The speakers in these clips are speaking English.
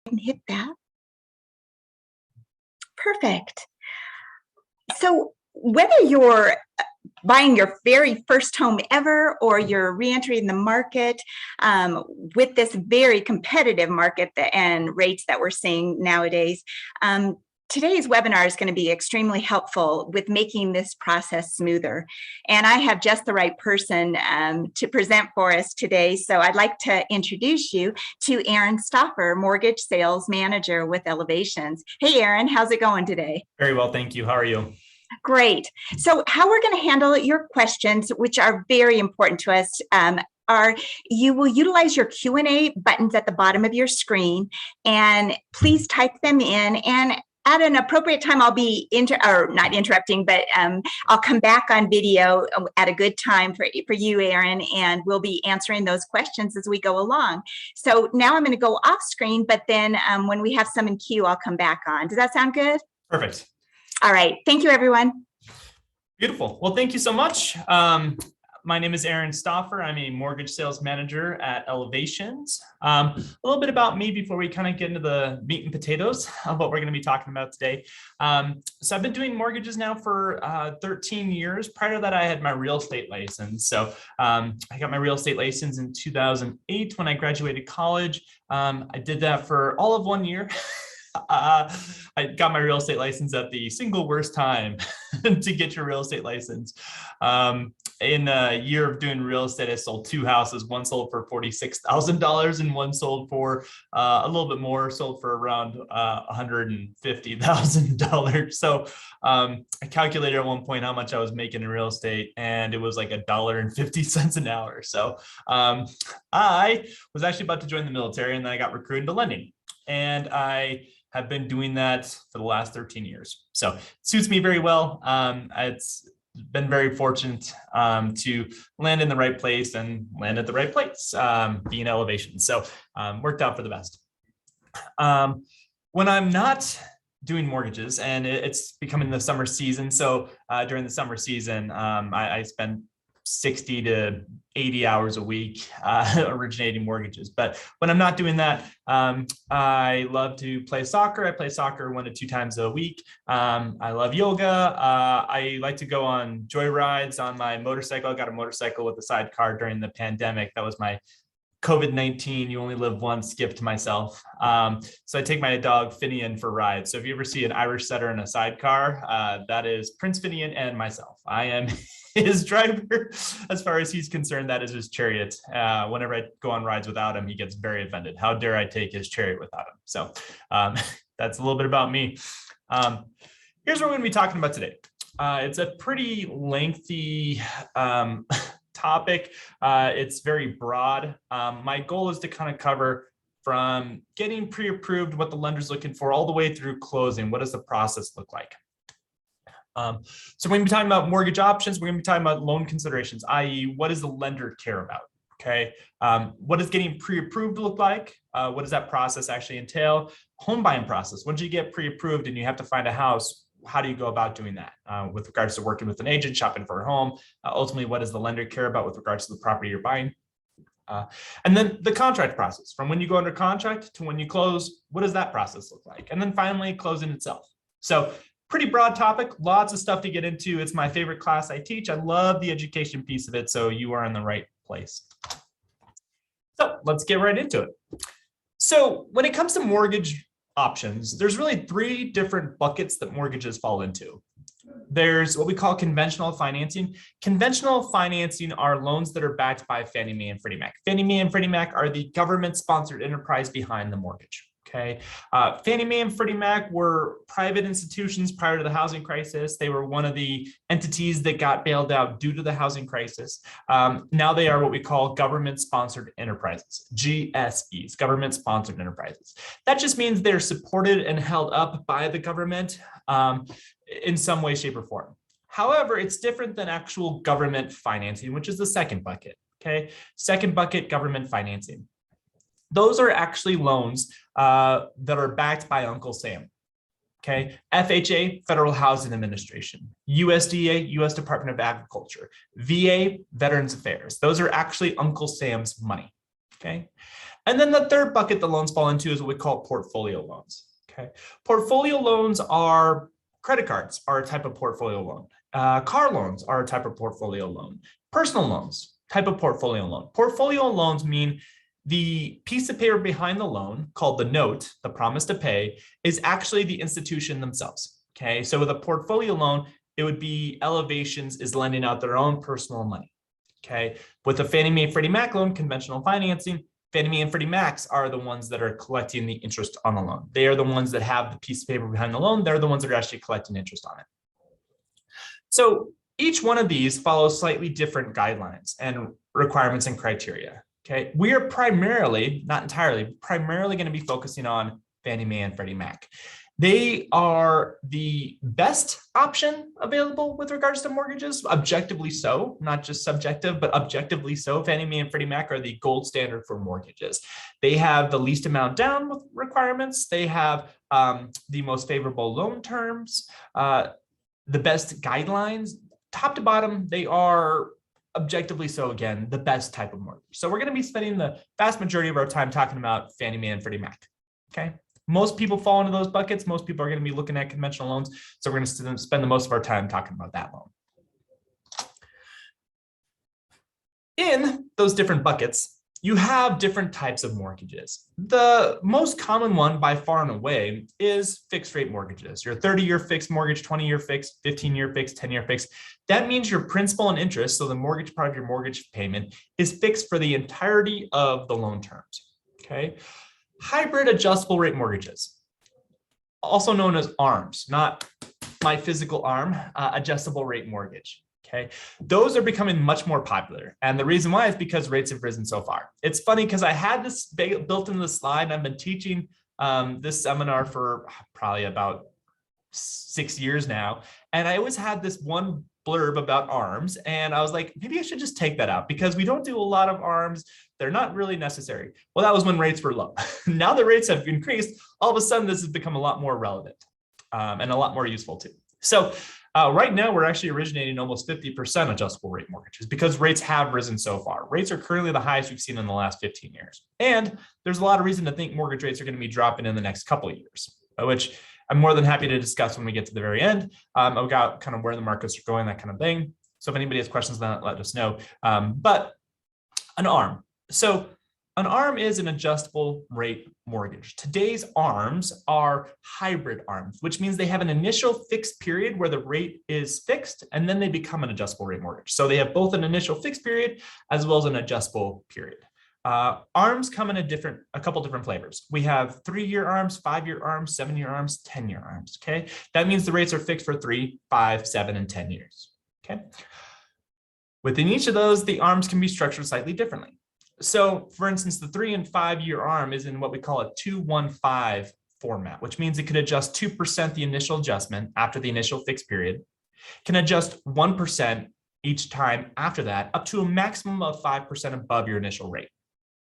And hit that. Perfect. So whether you're buying your very first home ever or you're re-entering the market with this very competitive market and rates that we're seeing nowadays, today's webinar is going to be extremely helpful with making this process smoother. And I have just the right person to present for us today. So I'd like to introduce you to Aaron Staufer, Mortgage Sales Manager with Elevations. Hey, Aaron, how's it going today? Very well, thank you. How are you? Great. So how we're going to handle your questions, which are very important to us, are you will utilize your Q&A buttons at the bottom of your screen, and please type them in, and at an appropriate time, I'll be not interrupting, but I'll come back on video at a good time for you, Aaron, and we'll be answering those questions as we go along. So now I'm going to go off screen, but then when we have some in queue, I'll come back on. Does that sound good? Perfect. All right. Thank you, everyone. Beautiful. Well, thank you so much. My name is Aaron Staufer. I'm a mortgage sales manager at Elevations. A little bit about me before we kind of get into the meat and potatoes of what we're going to be talking about today. So I've been doing mortgages now for 13 years. Prior to that, I had my real estate license. So I got my real estate license in 2008 when I graduated college. I did that for all of 1 year. I got my real estate license at the single worst time to get your real estate license. In a year of doing real estate, I sold 2 houses. One sold for $46,000 and one sold for a little bit more, sold for around $150,000. So I calculated at one point how much I was making in real estate, and it was like $1.50 an hour. So I was actually about to join the military, and then I got recruited into lending. And I have been doing that for the last 13 years. So it suits me very well. It's been very fortunate to land in the right place and land at the right place, being Elevation. So worked out for the best. When I'm not doing mortgages, and it's becoming the summer season. So during the summer season, I spend 60 to 80 hours a week originating mortgages. But when I'm not doing that, I love to play soccer. I play soccer 1 to 2 times a week. I love yoga. I like to go on joyrides on my motorcycle. I got a motorcycle with a sidecar during the pandemic. That was my COVID-19, you only live once gift to myself. So I take my dog Finian for rides. So if you ever see an Irish setter in a sidecar, that is Prince Finian and myself. I am his driver. As far as he's concerned, that is his chariot. Whenever I go on rides without him, he gets very offended. How dare I take his chariot without him? So that's a little bit about me. Here's what we're going to be talking about today. It's a pretty lengthy topic. It's very broad. My goal is to kind of cover from getting pre-approved, what the lender's looking for, all the way through closing. What does the process look like? So we're going to be talking about mortgage options. We're going to be talking about loan considerations, i.e. what does the lender care about? Okay. What does getting pre-approved look like? What does that process actually entail? Home buying process. Once you get pre-approved and you have to find a house, how do you go about doing that with regards to working with an agent, shopping for a home? Ultimately, what does the lender care about with regards to the property you're buying? And then the contract process, from when you go under contract to when you close, what does that process look like? And then finally, closing itself. So pretty broad topic, lots of stuff to get into. It's my favorite class I teach. I love the education piece of it, so you are in the right place. So let's get right into it. So when it comes to mortgage options, there's really 3 different buckets that mortgages fall into. There's what we call conventional financing. Conventional financing are loans that are backed by Fannie Mae and Freddie Mac. Fannie Mae and Freddie Mac are the government-sponsored enterprise behind the mortgage. Okay. Fannie Mae and Freddie Mac were private institutions prior to the housing crisis. They were one of the entities that got bailed out due to the housing crisis. Now they are what we call government-sponsored enterprises, GSEs, government-sponsored enterprises. That just means they're supported and held up by the government in some way, shape, or form. However, it's different than actual government financing, which is the second bucket. Okay. Second bucket, government financing. Those are actually loans that are backed by Uncle Sam. Okay, FHA, Federal Housing Administration, USDA, U.S. Department of Agriculture, VA, Veterans Affairs. Those are actually Uncle Sam's money. Okay, And then the third bucket the loans fall into is what we call portfolio loans. Okay, portfolio loans are credit cards are a type of portfolio loan. Car loans are a type of portfolio loan. Personal loans, type of portfolio loan. Portfolio loans mean the piece of paper behind the loan, called the note, the promise to pay, is actually the institution themselves. Okay, so with a portfolio loan, it would be Elevations is lending out their own personal money. Okay, with a Fannie Mae and Freddie Mac loan, conventional financing, Fannie Mae and Freddie Macs are the ones that are collecting the interest on the loan. They are the ones that have the piece of paper behind the loan. They're the ones that are actually collecting interest on it. So each one of these follows slightly different guidelines and requirements and criteria. Okay, we are primarily, not entirely, primarily going to be focusing on Fannie Mae and Freddie Mac. They are the best option available with regards to mortgages, objectively so, not just subjective, but objectively so. Fannie Mae and Freddie Mac are the gold standard for mortgages. They have the least amount down with requirements. They have the most favorable loan terms, the best guidelines. Top to bottom, they are objectively so, again, the best type of mortgage. So we're going to be spending the vast majority of our time talking about Fannie Mae and Freddie Mac. Okay. Most people fall into those buckets. Most people are going to be looking at conventional loans. So we're going to spend the most of our time talking about that loan. In those different buckets, you have different types of mortgages. The most common one by far and away is fixed rate mortgages. Your 30-year fixed mortgage, 20-year fixed, 15-year fixed, 10-year fixed. That means your principal and interest, so the mortgage part of your mortgage payment, is fixed for the entirety of the loan terms. Okay. Hybrid adjustable rate mortgages, also known as ARMs, not my physical arm, adjustable rate mortgage. Okay, those are becoming much more popular. And the reason why is because rates have risen so far. It's funny because I had this built into the slide, and I've been teaching this seminar for probably about 6 years now. And I always had this one blurb about ARMs. And I was like, maybe I should just take that out because we don't do a lot of ARMs. They're not really necessary. Well, that was when rates were low. Now that rates have increased, all of a sudden this has become a lot more relevant and a lot more useful too. So right now we're actually originating almost 50% adjustable rate mortgages because rates have risen so far. Rates are currently the highest we've seen in the last 15 years. And there's a lot of reason to think mortgage rates are going to be dropping in the next couple of years, which I'm more than happy to discuss when we get to the very end about kind of where the markets are going, that kind of thing. So if anybody has questions on that, let us know. But an ARM. So an ARM is an adjustable rate mortgage. Today's ARMs are hybrid ARMs, which means they have an initial fixed period where the rate is fixed, and then they become an adjustable rate mortgage. So they have both an initial fixed period as well as an adjustable period. ARMs come in a couple different flavors. We have 3-year ARMs, 5-year ARMs, 7-year ARMs, 10-year ARMs. Okay, that means the rates are fixed for 3, 5, 7, and 10 years. Okay, within each of those, the ARMs can be structured slightly differently. So, for instance, the 3- and 5-year ARM is in what we call a 2-1-5 format, which means it could adjust 2% the initial adjustment after the initial fixed period, can adjust 1% each time after that, up to a maximum of 5% above your initial rate.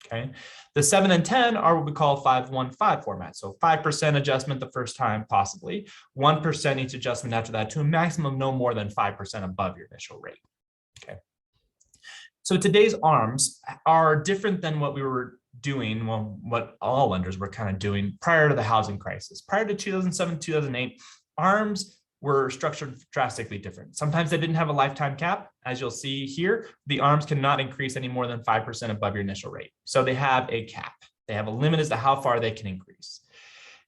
Okay, the 7 and 10 are what we call 5-1-5 format. So 5% adjustment the first time, possibly 1% each adjustment after that, to a maximum no more than 5% above your initial rate. Okay. So today's ARMs are different than what we were doing, well, what all lenders were kind of doing prior to the housing crisis. Prior to 2007, 2008, ARMs were structured drastically different. Sometimes they didn't have a lifetime cap. As you'll see here, the ARMs cannot increase any more than 5% above your initial rate. So they have a cap. They have a limit as to how far they can increase.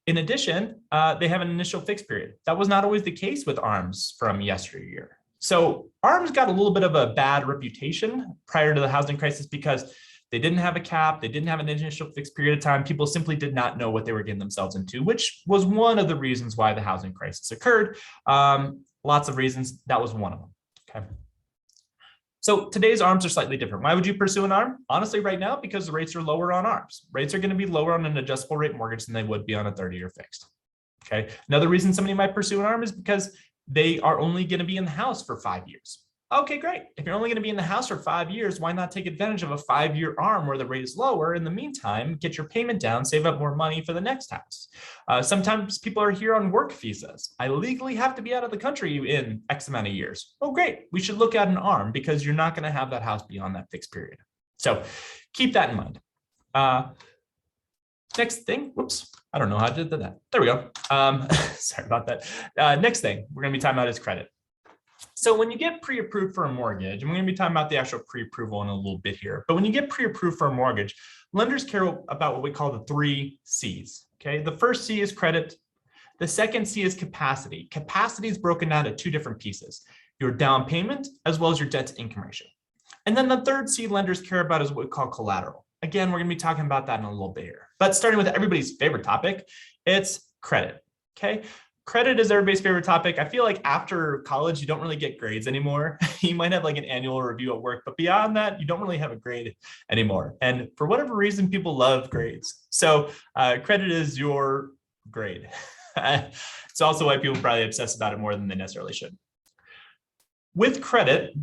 In addition, they have an initial fixed period. That was not always the case with ARMs from yesteryear. So ARMs got a little bit of a bad reputation prior to the housing crisis because they didn't have a cap. They didn't have an initial fixed period of time. People simply did not know what they were getting themselves into, which was one of the reasons why the housing crisis occurred. Lots of reasons. That was one of them. Okay. So today's ARMs are slightly different. Why would you pursue an ARM? Honestly, right now, because the rates are lower on ARMs. Rates are going to be lower on an adjustable rate mortgage than they would be on a 30-year fixed. Okay. Another reason somebody might pursue an ARM is because they are only going to be in the house for 5 years. Okay, great. If you're only going to be in the house for 5 years, why not take advantage of a 5-year ARM where the rate is lower? In the meantime, get your payment down, save up more money for the next house. Sometimes people are here on work visas. I legally have to be out of the country in X amount of years. Oh, great. We should look at an ARM because you're not going to have that house beyond that fixed period. So keep that in mind. Next thing, whoops, I don't know how I did that. There we go. Sorry about that. Next thing we're going to be talking about is credit. So when you get pre-approved for a mortgage, and we're going to be talking about the actual pre-approval in a little bit here, but when you get pre-approved for a mortgage, lenders care about what we call the 3 C's. Okay, the first C is credit. The second C is capacity. Capacity is broken down to 2 different pieces: your down payment as well as your debt to income ratio. And then the third C lenders care about is what we call collateral. Again, we're going to be talking about that in a little bit here. But starting with everybody's favorite topic, it's credit. Okay. Credit is everybody's favorite topic. I feel like after college, you don't really get grades anymore. You might have like an annual review at work, but beyond that, you don't really have a grade anymore. And for whatever reason, people love grades. So credit is your grade. It's also why people probably obsess about it more than they necessarily should. With credit,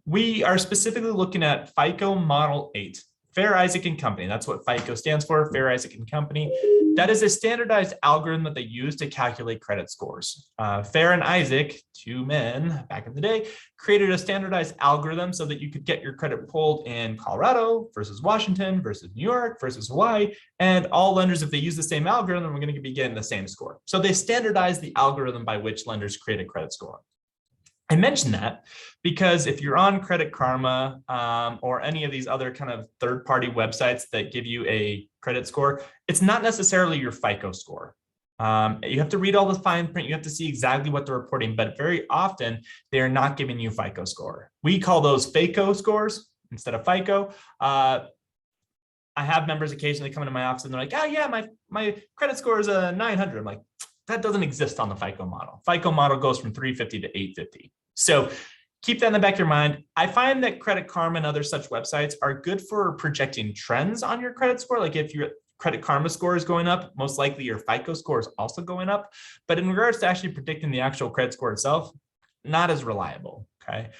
we are specifically looking at FICO Model 8. Fair Isaac and Company. That's what FICO stands for, Fair Isaac and Company. That is a standardized algorithm that they use to calculate credit scores. Fair and Isaac, 2 men back in the day, created a standardized algorithm so that you could get your credit pulled in Colorado versus Washington versus New York versus Hawaii. And all lenders, if they use the same algorithm, are going to be getting the same score. So they standardized the algorithm by which lenders create a credit score. I mention that because if you're on Credit Karma or any of these other kind of third-party websites that give you a credit score, it's not necessarily your FICO score. You have to read all the fine print. You have to see exactly what they're reporting, but very often they are not giving you FICO score. We call those FACO scores instead of FICO. I have members occasionally come into my office and they're like, oh yeah, my credit score is a 900. I'm like, that doesn't exist on the FICO model. FICO model goes from 350 to 850. So keep that in the back of your mind. I find that Credit Karma and other such websites are good for projecting trends on your credit score. Like if your Credit Karma score is going up, most likely your FICO score is also going up. But in regards to actually predicting the actual credit score itself, not as reliable. Okay.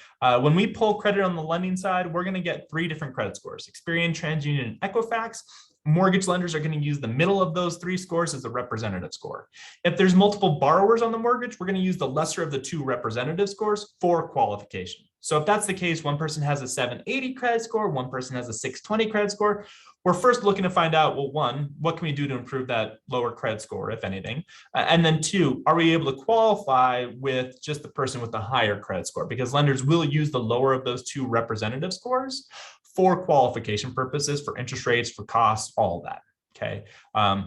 When we pull credit on the lending side, we're going to get 3 different credit scores: Experian, TransUnion, and Equifax. Mortgage lenders are going to use the middle of those 3 scores as a representative score. If there's multiple borrowers on the mortgage, we're going to use the lesser of the 2 representative scores for qualification. So if that's the case, one person has a 780 credit score, one person has a 620 credit score. We're first looking to find out, well, 1, what can we do to improve that lower credit score, if anything? And then 2, are we able to qualify with just the person with the higher credit score? Because lenders will use the lower of those 2 representative scores for qualification purposes, for interest rates, for costs, all of that. Okay,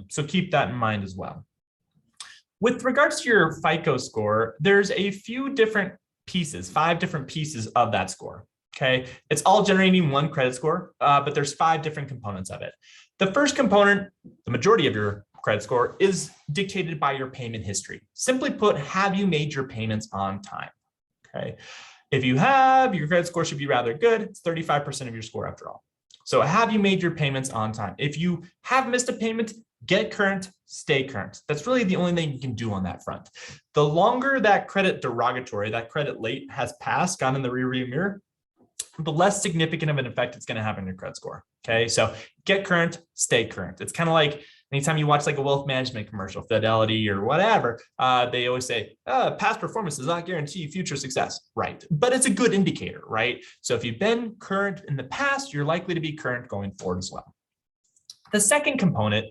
so keep that in mind as well. With regards to your FICO score, there's a few different pieces, 5 different pieces of that score. Okay, it's all generating 1 credit score, but there's 5 different components of it. The first component, the majority of your credit score, is dictated by your payment history. Simply put, have you made your payments on time? Okay. If you have, your credit score should be rather good. It's 35% of your score after all. So have you made your payments on time? If you have missed a payment, get current, stay current. That's really the only thing you can do on that front. The longer that credit derogatory, that credit late has passed, gone in the rearview mirror, the less significant of an effect it's going to have on your credit score. Okay, so get current, stay current. It's kind of like anytime you watch like a wealth management commercial, Fidelity or whatever, they always say, past performance does not guarantee future success. Right. But it's a good indicator, right? So if you've been current in the past, you're likely to be current going forward as well. The second component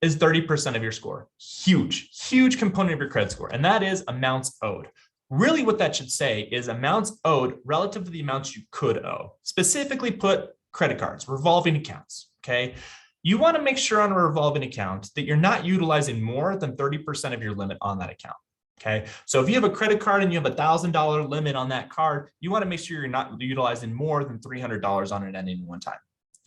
is 30% of your score. Huge, huge component of your credit score. And that is amounts owed. Really what that should say is amounts owed relative to the amounts you could owe. Specifically put credit cards, revolving accounts, okay? You want to make sure on a revolving account that you're not utilizing more than 30% of your limit on that account, okay? So if you have a credit card and you have $1,000 limit on that card, you want to make sure you're not utilizing more than $300 on it at any one time.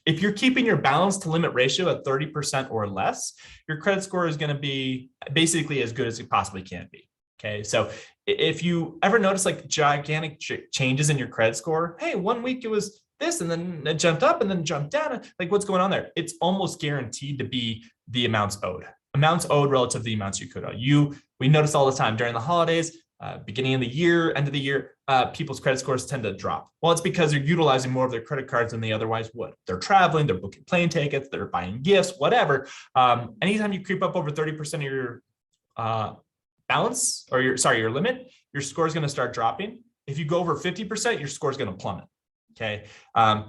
If you're keeping your balance to limit ratio at 30% or less, your credit score is going to be basically as good as it possibly can be. Okay, so if you ever notice like gigantic changes in your credit score, hey, 1 week it was this and then it jumped up and then jumped down, like what's going on there? It's almost guaranteed to be the amounts owed relative to the amounts you could owe. We notice all the time during the holidays, beginning of the year, end of the year, people's credit scores tend to drop. Well, it's because they're utilizing more of their credit cards than they otherwise would. They're traveling, they're booking plane tickets, they're buying gifts, whatever. Anytime you creep up over 30% of your balance or your limit, your score is going to start dropping. If you go over 50%, your score is going to plummet. Okay.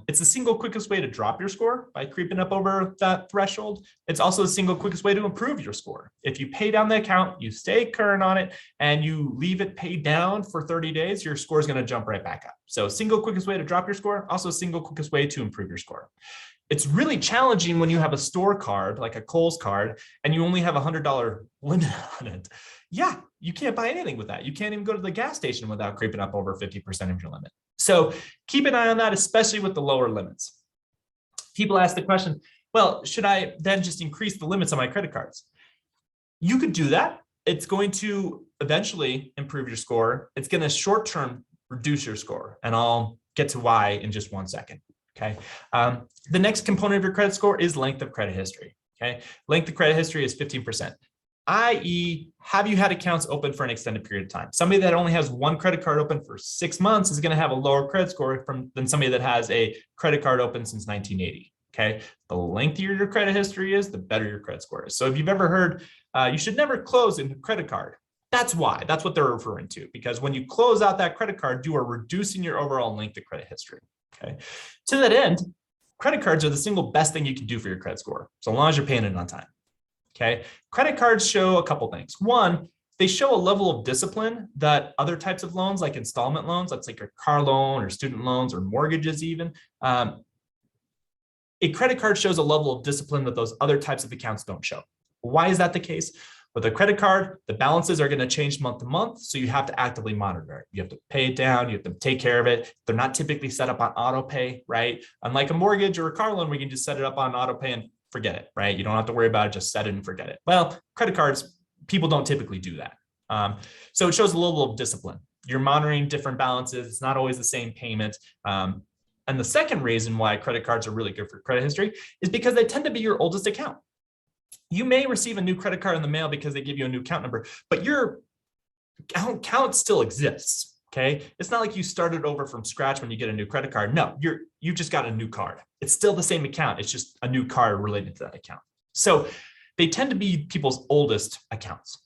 It's the single quickest way to drop your score by creeping up over that threshold. It's also the single quickest way to improve your score. If you pay down the account, you stay current on it, and you leave it paid down for 30 days, your score is going to jump right back up. So single quickest way to drop your score, also single quickest way to improve your score. It's really challenging when you have a store card, like a Kohl's card, and you only have $100 limit on it. Yeah, you can't buy anything with that. You can't even go to the gas station without creeping up over 50% of your limit. So keep an eye on that, especially with the lower limits. People ask the question, well, should I then just increase the limits on my credit cards? You could do that. It's going to eventually improve your score. It's going to short-term reduce your score, and I'll get to why in just 1 second. Okay. The next component of your credit score is length of credit history. Okay. Length of credit history is 15%. i.e., have you had accounts open for an extended period of time? Somebody that only has one credit card open for 6 months is going to have a lower credit score than somebody that has a credit card open since 1980. Okay. The lengthier your credit history is, the better your credit score is. So if you've ever heard, you should never close a credit card. That's why. That's what they're referring to. Because when you close out that credit card, you are reducing your overall length of credit history. Okay. To that end, credit cards are the single best thing you can do for your credit score, so long as you're paying it on time. Okay. Credit cards show a couple things. One, they show a level of discipline that other types of loans, like installment loans, that's like a car loan or student loans or mortgages even. A credit card shows a level of discipline that those other types of accounts don't show. Why is that the case? With a credit card, the balances are going to change month to month, so you have to actively monitor it. You have to pay it down, you have to take care of it. They're not typically set up on auto pay, right? Unlike a mortgage or a car loan, we can just set it up on auto pay and forget it, right? You don't have to worry about it, just set it and forget it. Well, credit cards, people don't typically do that. So it shows a level of discipline. You're monitoring different balances. It's not always the same payment. And the second reason why credit cards are really good for credit history is because they tend to be your oldest account. You may receive a new credit card in the mail because they give you a new account number, but your account still exists. Okay. It's not like you started over from scratch when you get a new credit card. No, you've just got a new card. It's still the same account. It's just a new card related to that account. So they tend to be people's oldest accounts.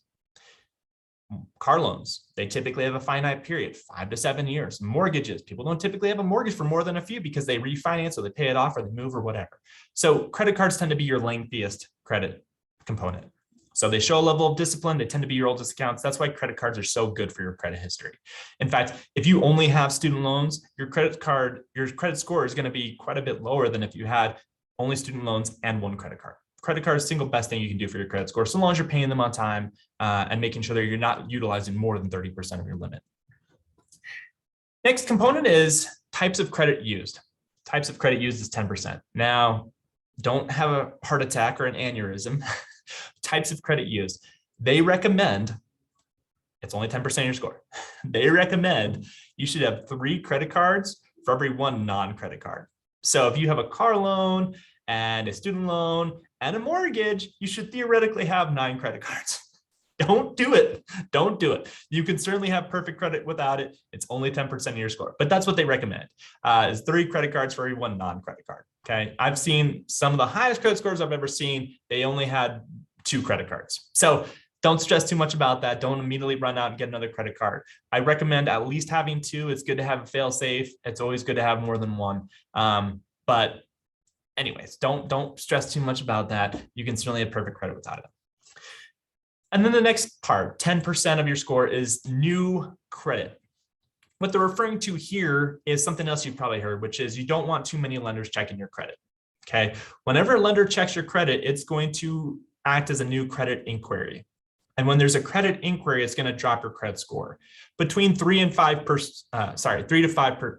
Car loans, they typically have a finite period, 5 to 7 years. Mortgages, people don't typically have a mortgage for more than a few because they refinance or they pay it off or they move or whatever. So credit cards tend to be your lengthiest credit component. So they show a level of discipline. They tend to be your oldest accounts. That's why credit cards are so good for your credit history. In fact, if you only have student loans, your credit score is going to be quite a bit lower than if you had only student loans and one credit card. Credit card is the single best thing you can do for your credit score, so long as you're paying them on time and making sure that you're not utilizing more than 30% of your limit. Next component is types of credit used. Types of credit used is 10%. Now, don't have a heart attack or an aneurysm. Types of credit used. They recommend, it's only 10% of your score. They recommend you should have 3 credit cards for every 1 non-credit card. So if you have a car loan and a student loan and a mortgage, you should theoretically have 9 credit cards. Don't do it. Don't do it. You can certainly have perfect credit without it. It's only 10% of your score, but that's what they recommend is 3 credit cards for every 1 non-credit card. Okay. I've seen some of the highest credit scores I've ever seen. They only had 2 credit cards. So don't stress too much about that. Don't immediately run out and get another credit card. I recommend at least having 2. It's good to have a fail safe. It's always good to have more than 1. But anyways, don't stress too much about that. You can certainly have perfect credit without it. And then the next part, 10% of your score is new credit. What they're referring to here is something else you've probably heard, which is you don't want too many lenders checking your credit. Okay. Whenever a lender checks your credit, it's going to act as a new credit inquiry. And when there's a credit inquiry, it's going to drop your credit score between 3 to 5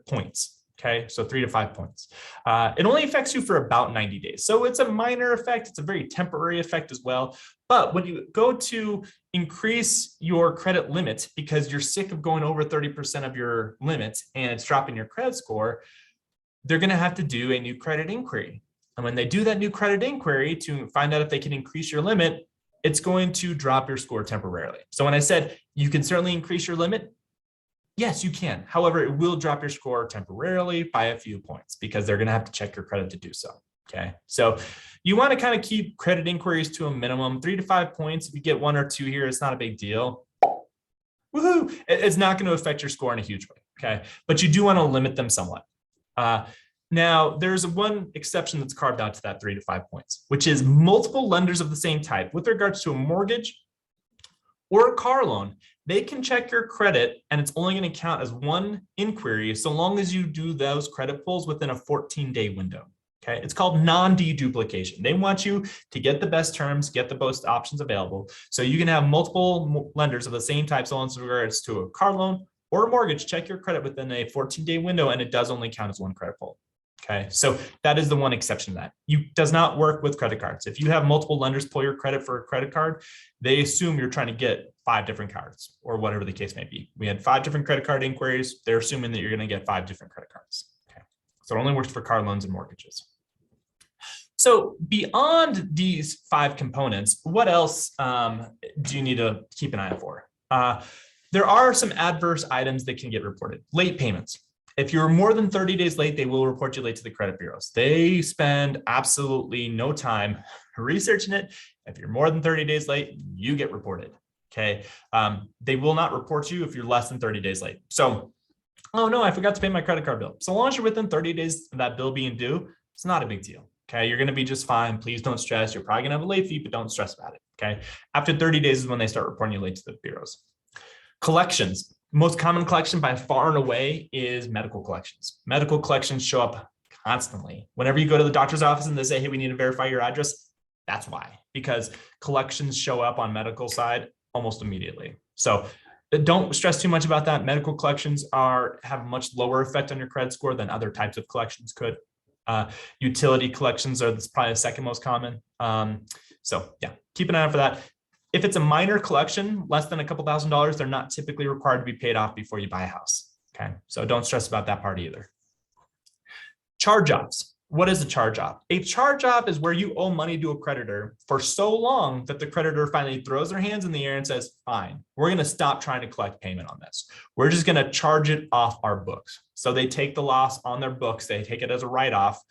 points. Okay, so 3 to 5 points. It only affects you for about 90 days. So it's a minor effect. It's a very temporary effect as well. But when you go to increase your credit limit because you're sick of going over 30% of your limits and it's dropping your credit score, they're going to have to do a new credit inquiry. And when they do that new credit inquiry to find out if they can increase your limit, it's going to drop your score temporarily. So when I said you can certainly increase your limit, yes, you can. However, it will drop your score temporarily by a few points because they're going to have to check your credit to do so. Okay. So you want to kind of keep credit inquiries to a minimum, 3 to 5 points. If you get 1 or 2 here, it's not a big deal. Woohoo. It's not going to affect your score in a huge way. Okay. But you do want to limit them somewhat. Now, there's one exception that's carved out to that 3 to 5 points, which is multiple lenders of the same type with regards to a mortgage or a car loan. They can check your credit and it's only going to count as one inquiry so long as you do those credit pulls within a 14-day window. Okay, it's called non-deduplication. They want you to get the best terms, get the best options available. So you can have multiple lenders of the same type, so in regards to a car loan or a mortgage, check your credit within a 14-day window, and it does only count as one credit pull. Okay, so that is the one exception to that. It does not work with credit cards. If you have multiple lenders pull your credit for a credit card, they assume you're trying to get 5 different cards or whatever the case may be. We had 5 different credit card inquiries. They're assuming that you're going to get 5 different credit cards. Okay, so it only works for car loans and mortgages. So beyond these 5 components, what else do you need to keep an eye out for? There are some adverse items that can get reported. Late payments. If you're more than 30 days late, they will report you late to the credit bureaus. They spend absolutely no time researching it. If you're more than 30 days late, you get reported. Okay. They will not report you if you're less than 30 days late. So, oh no, I forgot to pay my credit card bill. So long as you're within 30 days of that bill being due, it's not a big deal. Okay. You're going to be just fine. Please don't stress. You're probably going to have a late fee, but don't stress about it. Okay. After 30 days is when they start reporting you late to the bureaus. Collections. Most common collection by far and away is medical collections. Medical collections show up constantly. Whenever you go to the doctor's office and they say, hey, we need to verify your address, that's why, because collections show up on medical side almost immediately. So don't stress too much about that. Medical collections have a much lower effect on your credit score than other types of collections could. Utility collections are probably the second most common. So yeah, keep an eye out for that. If it's a minor collection, less than a couple $1,000s, they're not typically required to be paid off before you buy a house. Okay, so don't stress about that part either. Charge-offs. What is a charge-off? A charge-off is where you owe money to a creditor for so long that the creditor finally throws their hands in the air and says, fine, we're going to stop trying to collect payment on this. We're just going to charge it off our books. So they take the loss on their books. They take it as a write-off.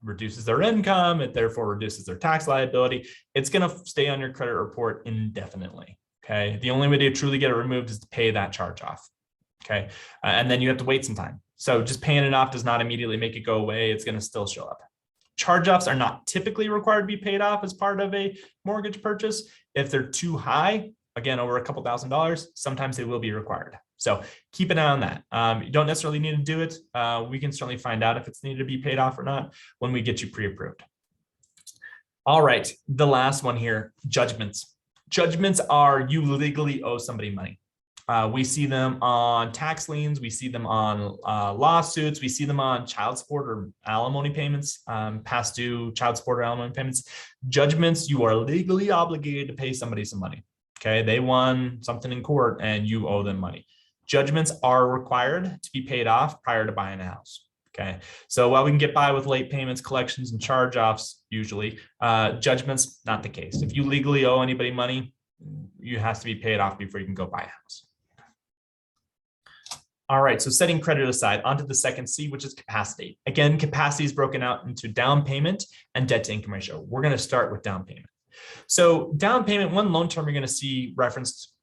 Reduces their income, it therefore reduces their tax liability. It's going to stay on your credit report indefinitely. Okay. The only way to truly get it removed is to pay that charge off. Okay. And then you have to wait some time. So just paying it off does not immediately make it go away. It's going to still show up. Charge-offs are not typically required to be paid off as part of a mortgage purchase. If they're too high, again, over a couple $1,000s, sometimes they will be required. So keep an eye on that. You don't necessarily need to do it. We can certainly find out if it's needed to be paid off or not when we get you pre-approved. All right, the last one here, judgments. Judgments are you legally owe somebody money. We see them on tax liens. We see them on lawsuits. We see them on child support or alimony payments, past due child support or alimony payments. Judgments, you are legally obligated to pay somebody some money. Okay, they won something in court and you owe them money. Judgments are required to be paid off prior to buying a house. Okay, so while we can get by with late payments, collections, and charge-offs, usually, judgments, not the case. If you legally owe anybody money, you have to be paid off before you can go buy a house. All right, so setting credit aside, onto the second C, which is capacity. Again, capacity is broken out into down payment and debt to income ratio. We're going to start with down payment. So down payment, one loan term you're going to see referenced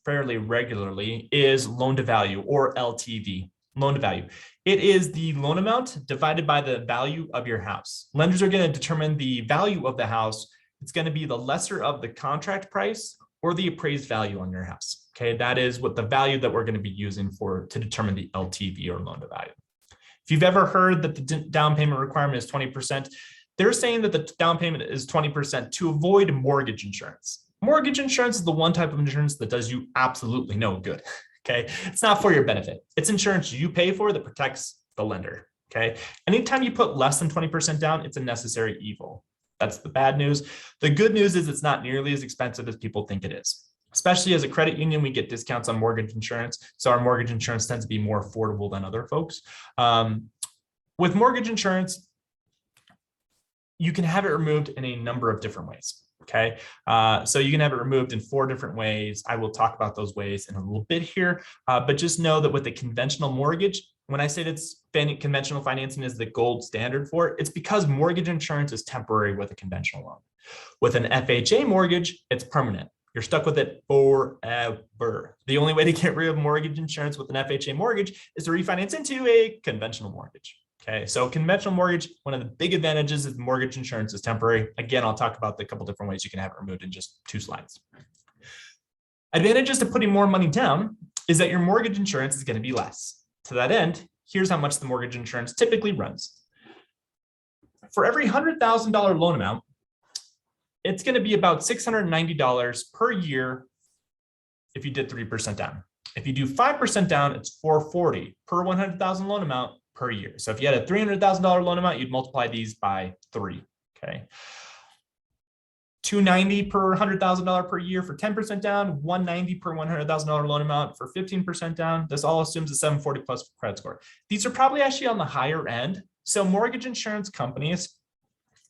fairly regularly is loan to value, or LTV, loan to value. It is the loan amount divided by the value of your house. Lenders are going to determine the value of the house. It's going to be the lesser of the contract price or the appraised value on your house. Okay, that is what the value that we're going to be using to determine the LTV, or loan to value. If you've ever heard that the down payment requirement is 20%, they're saying that the down payment is 20% to avoid mortgage insurance. Mortgage insurance is the one type of insurance that does you absolutely no good. Okay, it's not for your benefit. It's insurance you pay for that protects the lender. Okay, anytime you put less than 20% down, it's a necessary evil. That's the bad news. The good news is it's not nearly as expensive as people think it is. Especially as a credit union, we get discounts on mortgage insurance. So our mortgage insurance tends to be more affordable than other folks. With mortgage insurance, you can have it removed in a number of different ways. Okay, so you can have it removed in 4 different ways. I will talk about those ways in a little bit here, but just know that with a conventional mortgage, when I say that's conventional financing is the gold standard for it, it's because mortgage insurance is temporary with a conventional loan. With an FHA mortgage, it's permanent. you're stuck with it forever. The only way to get rid of mortgage insurance with an FHA mortgage is to refinance into a conventional mortgage. Okay, so conventional mortgage, one of the big advantages is mortgage insurance is temporary. Again, I'll talk about the couple different ways you can have it removed in just 2 slides. Advantages to putting more money down is that your mortgage insurance is going to be less. To that end, here's how much the mortgage insurance typically runs. For every $100,000 loan amount, it's going to be about $690 per year if you did 3% down. If you do 5% down, it's $440 per 100,000 loan amount per year. So if you had a $300,000 loan amount, you'd multiply these by 3. Okay. $290 per $100,000 per year for 10% down, $190 per $100,000 loan amount for 15% down. This all assumes a 740 plus credit score. These are probably actually on the higher end. So mortgage insurance companies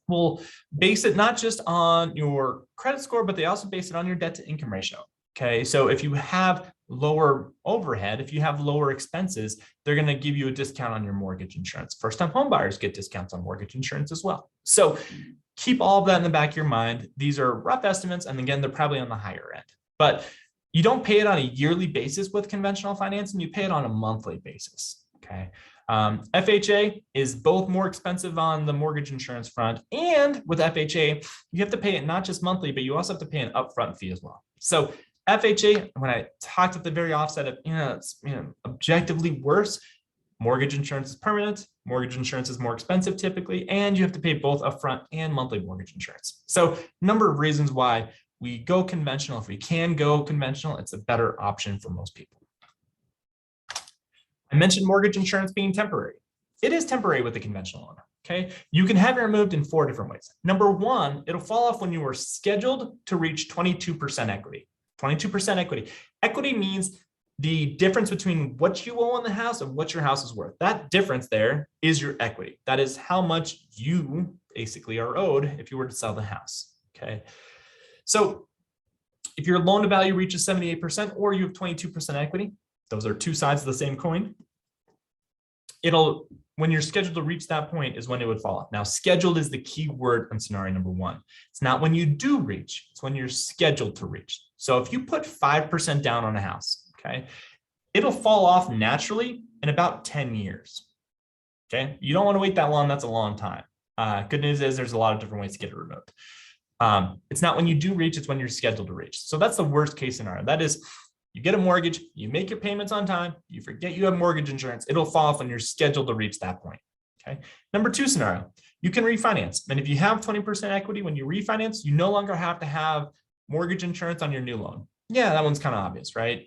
will base it not just on your credit score, but they also base it on your debt to income ratio. Okay, so if you have lower overhead, if you have lower expenses, they're going to give you a discount on your mortgage insurance. First-time home buyers get discounts on mortgage insurance as well. So keep all of that in the back of your mind. These are rough estimates, and again, they're probably on the higher end. But you don't pay it on a yearly basis with conventional financing, you pay it on a monthly basis. Okay. FHA is both more expensive on the mortgage insurance front, and with FHA, you have to pay it not just monthly, but you also have to pay an upfront fee as well. So FHA, when I talked at the very offset of, it's objectively worse, mortgage insurance is permanent, mortgage insurance is more expensive typically, and you have to pay both upfront and monthly mortgage insurance. So a number of reasons why we go conventional. If we can go conventional, it's a better option for most people. I mentioned mortgage insurance being temporary. It is temporary with the conventional loan. Okay, you can have it removed in 4 different ways. Number 1, it'll fall off when you are scheduled to reach 22% equity. 22% equity. Equity means the difference between what you owe on the house and what your house is worth. That difference there is your equity. That is how much you basically are owed if you were to sell the house. Okay, so if your loan to value reaches 78% or you have 22% equity, those are 2 sides of the same coin. When you're scheduled to reach that point is when it would fall off. Now, scheduled is the key word in scenario number 1. It's not when you do reach, it's when you're scheduled to reach. So if you put 5% down on a house, okay, it'll fall off naturally in about 10 years. Okay, you don't want to wait that long. That's a long time. Good news is there's a lot of different ways to get it removed. It's not when you do reach, it's when you're scheduled to reach. So that's the worst case scenario. That is, you get a mortgage, you make your payments on time, you forget you have mortgage insurance, it'll fall off when you're scheduled to reach that point. Okay. Number 2 scenario, you can refinance. And if you have 20% equity, when you refinance, you no longer have to have mortgage insurance on your new loan. Yeah, that one's kind of obvious, right?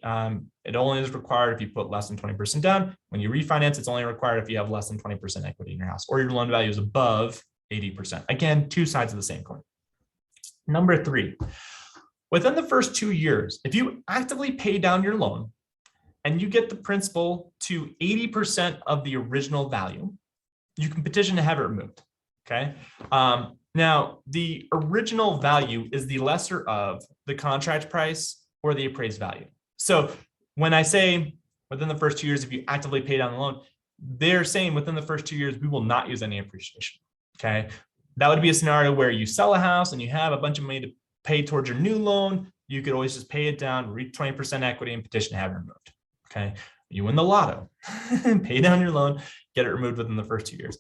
It only is required if you put less than 20% down. When you refinance, it's only required if you have less than 20% equity in your house or your loan value is above 80%. Again, 2 sides of the same coin. Number 3, within the first 2 years, if you actively pay down your loan and you get the principal to 80% of the original value, you can petition to have it removed. Okay. Now, the original value is the lesser of the contract price or the appraised value. So when I say within the first 2 years, if you actively pay down the loan, they're saying within the first 2 years, we will not use any appreciation. Okay. That would be a scenario where you sell a house and you have a bunch of money to pay towards your new loan. You could always just pay it down, reach 20% equity and petition to have it removed. Okay. You win the lotto, pay down your loan, get it removed within the first 2 years.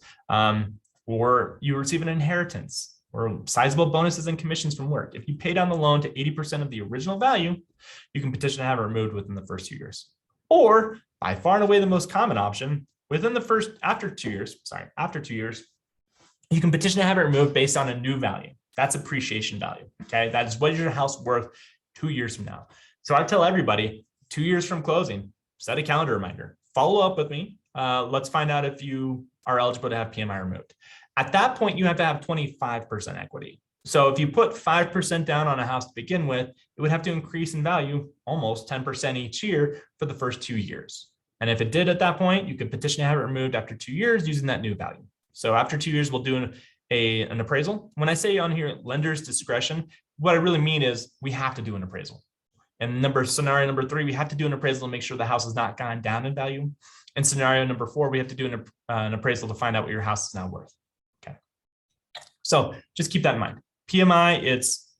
Or you receive an inheritance or sizable bonuses and commissions from work. If you pay down the loan to 80% of the original value, you can petition to have it removed within the first 2 years. Or by far and away the most common option, after 2 years, you can petition to have it removed based on a new value. That's appreciation value. Okay. That is what is your house worth 2 years from now. So I tell everybody 2 years from closing, set a calendar reminder, follow up with me. Let's find out if you are eligible to have PMI removed. At that point, you have to have 25% equity. So if you put 5% down on a house to begin with, it would have to increase in value almost 10% each year for the first 2 years. And if it did at that point, you could petition to have it removed after 2 years using that new value. So after 2 years, we'll do an appraisal. When I say on here, lender's discretion, what I really mean is we have to do an appraisal. And scenario number 3, we have to do an appraisal to make sure the house has not gone down in value. And scenario number 4, we have to do an appraisal to find out what your house is now worth. Okay. So just keep that in mind. PMI, it's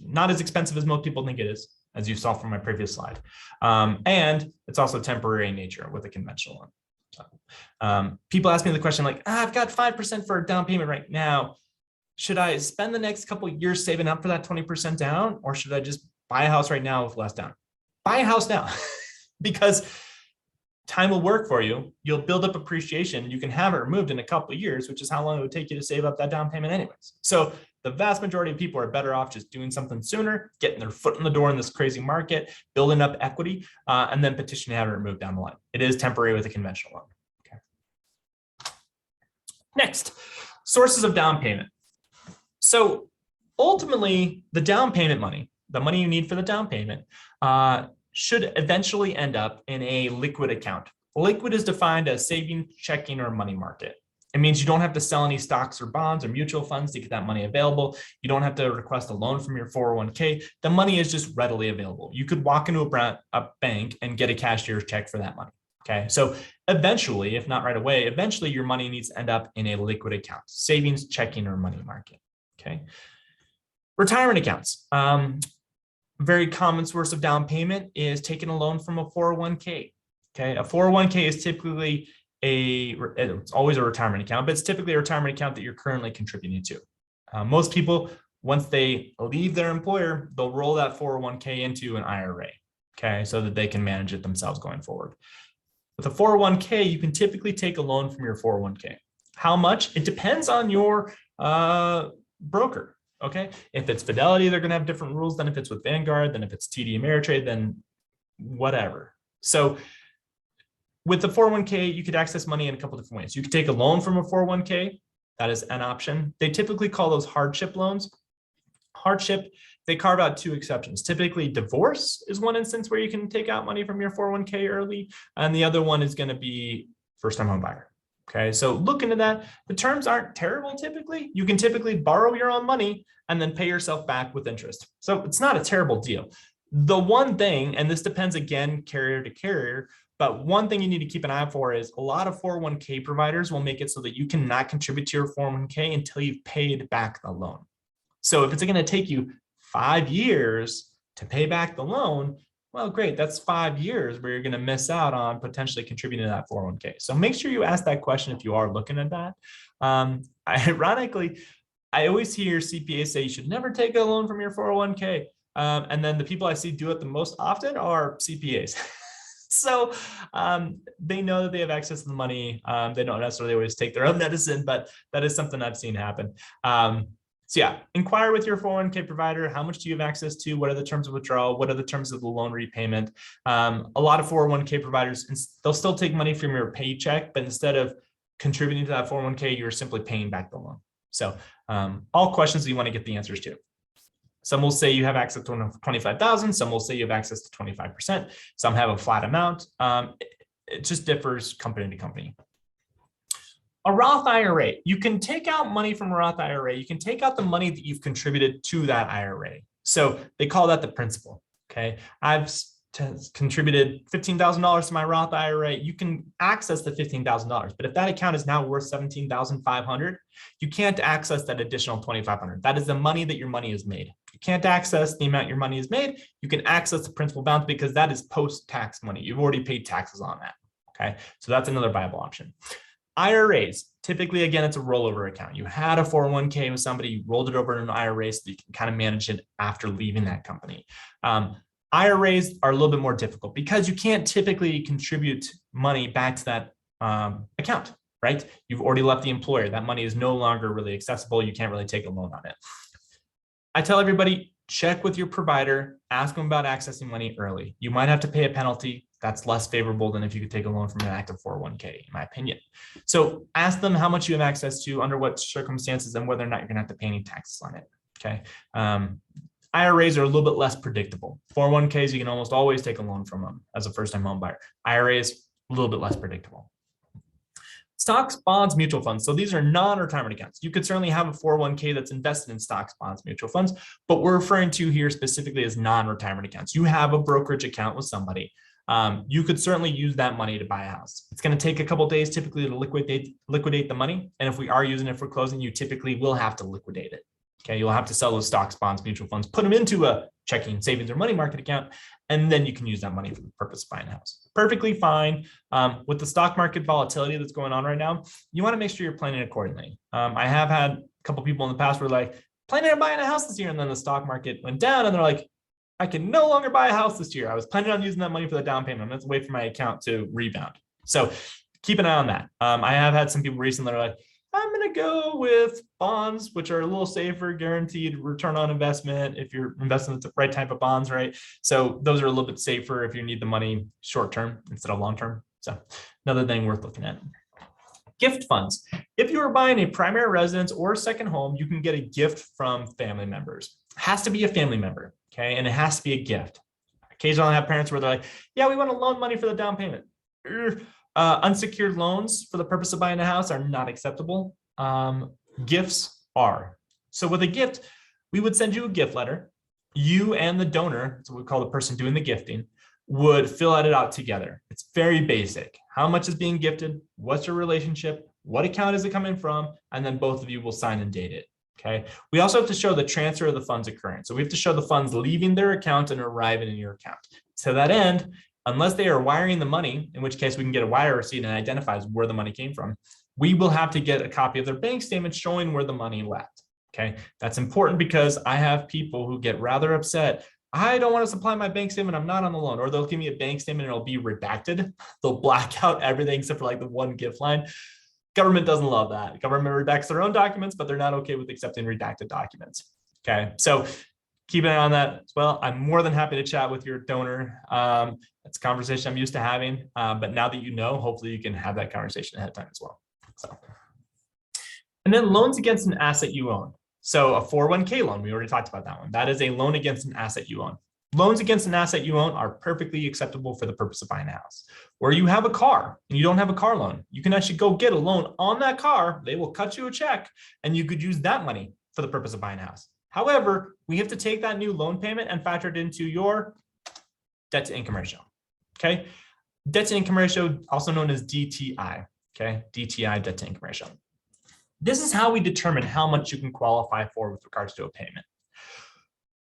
not as expensive as most people think it is, as you saw from my previous slide. And it's also temporary in nature with a conventional loan. So, people ask me the question like, I've got 5% for a down payment right now. Should I spend the next couple of years saving up for that 20% down, or should I just buy a house right now with less down? Buy a house now because time will work for you. You'll build up appreciation. You can have it removed in a couple of years, which is how long it would take you to save up that down payment anyways. So the vast majority of people are better off just doing something sooner, getting their foot in the door in this crazy market, building up equity, and then petitioning to have it removed down the line. It is temporary with a conventional loan. Okay. Next, sources of down payment. So ultimately, the down payment money, the money you need for the down payment, should eventually end up in a liquid account. Liquid is defined as savings, checking, or money market. It means you don't have to sell any stocks or bonds or mutual funds to get that money available. You don't have to request a loan from your 401k. The money is just readily available. You could walk into a bank and get a cashier's check for that money. Okay, so eventually, if not right away, eventually your money needs to end up in a liquid account, savings, checking, or money market. Okay, retirement accounts. Very common source of down payment is taking a loan from a 401k. Okay, a 401k is typically it's always a retirement account, but it's typically a retirement account that you're currently contributing to. Most people, once they leave their employer, they'll roll that 401k into an IRA. Okay, so that they can manage it themselves going forward. With a 401k, you can typically take a loan from your 401k. How much? It depends on your broker. Okay, if it's Fidelity, they're going to have different rules than if it's with Vanguard, than if it's TD Ameritrade, then whatever. So with the 401k, you could access money in a couple different ways. You could take a loan from a 401k. That is an option. They typically call those hardship loans. Hardship, they carve out two exceptions. Typically, divorce is one instance where you can take out money from your 401k early, and the other one is going to be first-time home buyer. Okay, so look into that. The terms aren't terrible typically. You can typically borrow your own money and then pay yourself back with interest. So it's not a terrible deal. The one thing, and this depends again, carrier to carrier, but one thing you need to keep an eye out for is a lot of 401k providers will make it so that you cannot contribute to your 401k until you've paid back the loan. So if it's going to take you 5 years to pay back the loan, well, great. That's 5 years where you're going to miss out on potentially contributing to that 401k. So make sure you ask that question if you are looking at that. Ironically, I always hear CPAs say you should never take a loan from your 401k. And then the people I see do it the most often are CPAs. So they know that they have access to the money. They don't necessarily always take their own medicine, but that is something I've seen happen. So yeah, inquire with your 401k provider. How much do you have access to? What are the terms of withdrawal? What are the terms of the loan repayment? A lot of 401k providers, they'll still take money from your paycheck, but instead of contributing to that 401k, you're simply paying back the loan. So all questions that you want to get the answers to. Some will say you have access to 25,000. Some will say you have access to 25%. Some have a flat amount. It just differs company to company. A Roth IRA, you can take out money from a Roth IRA. You can take out the money that you've contributed to that IRA. So they call that the principal. Okay, I've contributed $15,000 to my Roth IRA. You can access the $15,000, but if that account is now worth $17,500, you can't access that additional $2,500. That is the money that your money is made. You can't access the amount your money is made. You can access the principal balance because that is post-tax money. You've already paid taxes on that. Okay, so that's another viable option. IRAs, typically, again, it's a rollover account. You had a 401k with somebody, you rolled it over in an IRA so that you can kind of manage it after leaving that company. IRAs are a little bit more difficult because you can't typically contribute money back to that account, right? You've already left the employer. That money is no longer really accessible. You can't really take a loan on it. I tell everybody, check with your provider, ask them about accessing money early. You might have to pay a penalty. That's less favorable than if you could take a loan from an active 401k, in my opinion. So ask them how much you have access to, under what circumstances, and whether or not you're gonna have to pay any taxes on it, okay? IRAs are a little bit less predictable. 401ks, you can almost always take a loan from them as a first-time home buyer. IRAs, a little bit less predictable. Stocks, bonds, mutual funds. So these are non-retirement accounts. You could certainly have a 401k that's invested in stocks, bonds, mutual funds, but we're referring to here specifically as non-retirement accounts. You have a brokerage account with somebody. You could certainly use that money to buy a house. It's going to take a couple of days typically to liquidate the money. And if we are using it for closing, you typically will have to liquidate it. Okay, you'll have to sell those stocks, bonds, mutual funds, put them into a checking, savings, or money market account, and then you can use that money for the purpose of buying a house. Perfectly fine. With the stock market volatility that's going on right now, you want to make sure you're planning accordingly. I have had a couple people in the past who were like, planning on buying a house this year, and then the stock market went down, and they're like, I can no longer buy a house this year. I was planning on using that money for the down payment. I'm going to wait for my account to rebound. So keep an eye on that. I have had some people recently that are like, I'm going to go with bonds, which are a little safer, guaranteed return on investment if you're investing in the right type of bonds, right? So those are a little bit safer if you need the money short term instead of long term. So another thing worth looking at. Gift funds. If you are buying a primary residence or a second home, you can get a gift from family members. It has to be a family member, okay? And it has to be a gift. Occasionally I have parents where they're like, yeah, we want to loan money for the down payment. Unsecured loans for the purpose of buying a house are not acceptable. Gifts are. So with a gift, we would send you a gift letter. You and the donor, so we call the person doing the gifting, would fill it out together. It's very basic. How much is being gifted? What's your relationship? What account is it coming from? And then both of you will sign and date it. Okay. We also have to show the transfer of the funds occurring. So we have to show the funds leaving their account and arriving in your account. To that end, unless they are wiring the money, in which case we can get a wire receipt and identifies where the money came from, we will have to get a copy of their bank statement showing where the money left. Okay. That's important because I have people who get rather upset. I don't want to supply my bank statement. I'm not on the loan. Or they'll give me a bank statement and it'll be redacted. They'll black out everything except for like the one gift line. Government doesn't love that. Government redacts their own documents, but they're not okay with accepting redacted documents. Okay, so keep an eye on that as well. I'm more than happy to chat with your donor. It's a conversation I'm used to having, but now that you know, hopefully you can have that conversation ahead of time as well. So, and then loans against an asset you own. So a 401k loan, we already talked about that one. That is a loan against an asset you own. Loans against an asset you own are perfectly acceptable for the purpose of buying a house. Or you have a car and you don't have a car loan. You can actually go get a loan on that car. They will cut you a check and you could use that money for the purpose of buying a house. However, we have to take that new loan payment and factor it into your debt to income ratio. Okay. Debt to income ratio, also known as DTI. Okay. DTI, debt to income ratio. This is how we determine how much you can qualify for with regards to a payment.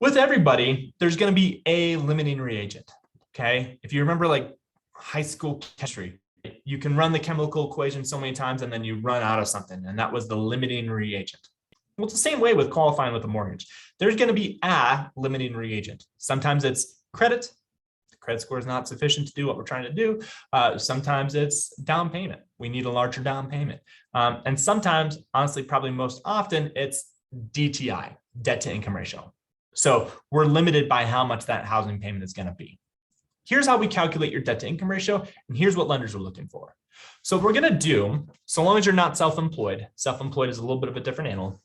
With everybody, there's going to be a limiting reagent. Okay. If you remember like high school chemistry, you can run the chemical equation so many times and then you run out of something. And that was the limiting reagent. Well, it's the same way with qualifying with a mortgage. There's going to be a limiting reagent. Sometimes it's credit. The credit score is not sufficient to do what we're trying to do. Sometimes it's down payment. We need a larger down payment. And sometimes, honestly, probably most often, it's DTI, debt to income ratio. So we're limited by how much that housing payment is going to be. Here's how we calculate your debt to income ratio. And here's what lenders are looking for. So what we're going to do, so long as you're not self-employed is a little bit of a different animal.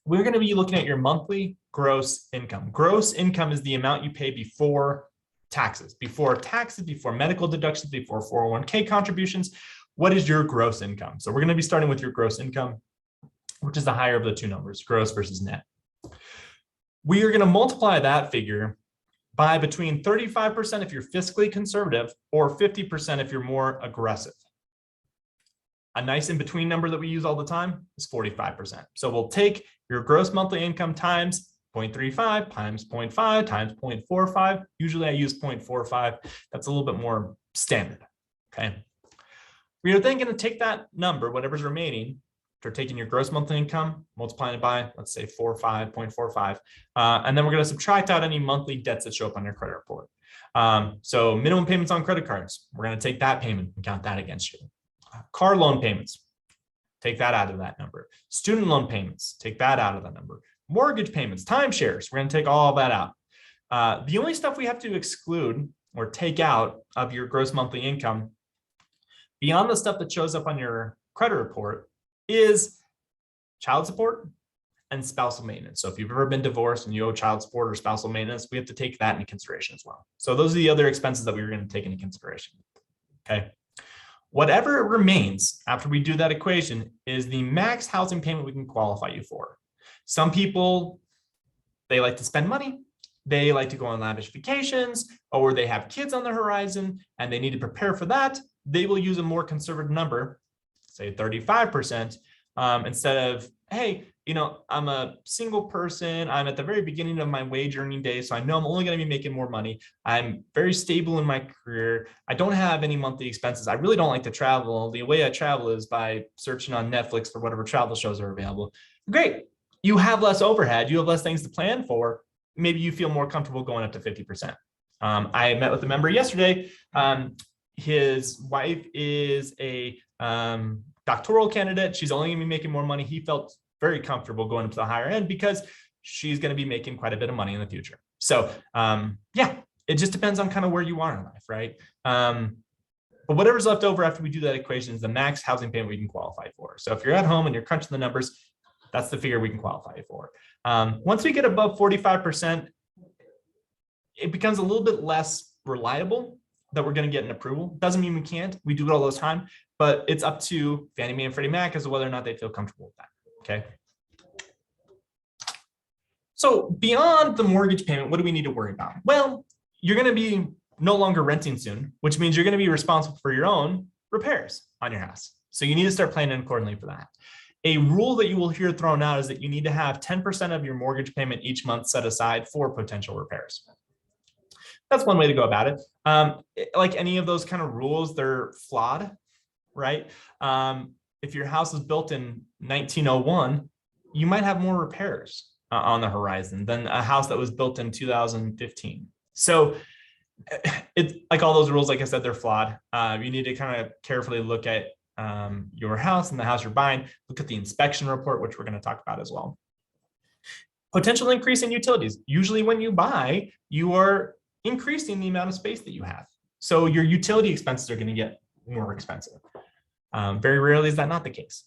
We're going to be looking at your monthly gross income. Gross income is the amount you pay before taxes, before medical deductions, before 401k contributions. What is your gross income? So we're going to be starting with your gross income, which is the higher of the two numbers, gross versus net. We are going to multiply that figure by between 35% if you're fiscally conservative or 50% if you're more aggressive. A nice in-between number that we use all the time is 45%. So we'll take your gross monthly income times 0.35 times 0.5 times 0.45. Usually I use 0.45. That's a little bit more standard, okay? We are then going to take that number, whatever's remaining, after taking your gross monthly income, multiplying it by, let's say 0.45, and then we're going to subtract out any monthly debts that show up on your credit report. So minimum payments on credit cards, we're going to take that payment and count that against you. Car loan payments, take that out of that number. Student loan payments, take that out of that number. Mortgage payments, timeshares, we're going to take all of that out. The only stuff we have to exclude or take out of your gross monthly income beyond the stuff that shows up on your credit report is child support and spousal maintenance. So if you've ever been divorced and you owe child support or spousal maintenance, we have to take that into consideration as well. So those are the other expenses that we were going to take into consideration. Okay. Whatever remains after we do that equation is the max housing payment we can qualify you for. Some people, they like to spend money. They like to go on lavish vacations, or they have kids on the horizon and they need to prepare for that. They will use a more conservative number, say 35%, instead of, hey, I'm a single person. I'm at the very beginning of my wage earning day. So I know I'm only going to be making more money. I'm very stable in my career. I don't have any monthly expenses. I really don't like to travel. The way I travel is by searching on Netflix for whatever travel shows are available. Great. You have less overhead. You have less things to plan for. Maybe you feel more comfortable going up to 50%. I met with a member yesterday. His wife is a doctoral candidate. She's only going to be making more money. He felt very comfortable going up to the higher end because she's going to be making quite a bit of money in the future. So yeah, it just depends on kind of where you are in life, right? But whatever's left over after we do that equation is the max housing payment we can qualify for. So if you're at home and you're crunching the numbers, that's the figure we can qualify for. Once we get above 45%, it becomes a little bit less reliable that we're going to get an approval. Doesn't mean we can't. We do it all the time, but it's up to Fannie Mae and Freddie Mac as to whether or not they feel comfortable with that. Okay. So beyond the mortgage payment, what do we need to worry about? Well, you're going to be no longer renting soon, which means you're going to be responsible for your own repairs on your house. So you need to start planning accordingly for that. A rule that you will hear thrown out is that you need to have 10% of your mortgage payment each month set aside for potential repairs. That's one way to go about it. Like any of those kind of rules, they're flawed, right? If your house was built in 1901, you might have more repairs on the horizon than a house that was built in 2015. So it's like all those rules, like I said, they're flawed. You need to kind of carefully look at your house and the house you're buying. Look at the inspection report, which we're going to talk about as well. Potential increase in utilities. Usually when you buy, you are increasing the amount of space that you have. So your utility expenses are going to get more expensive. Very rarely is that not the case.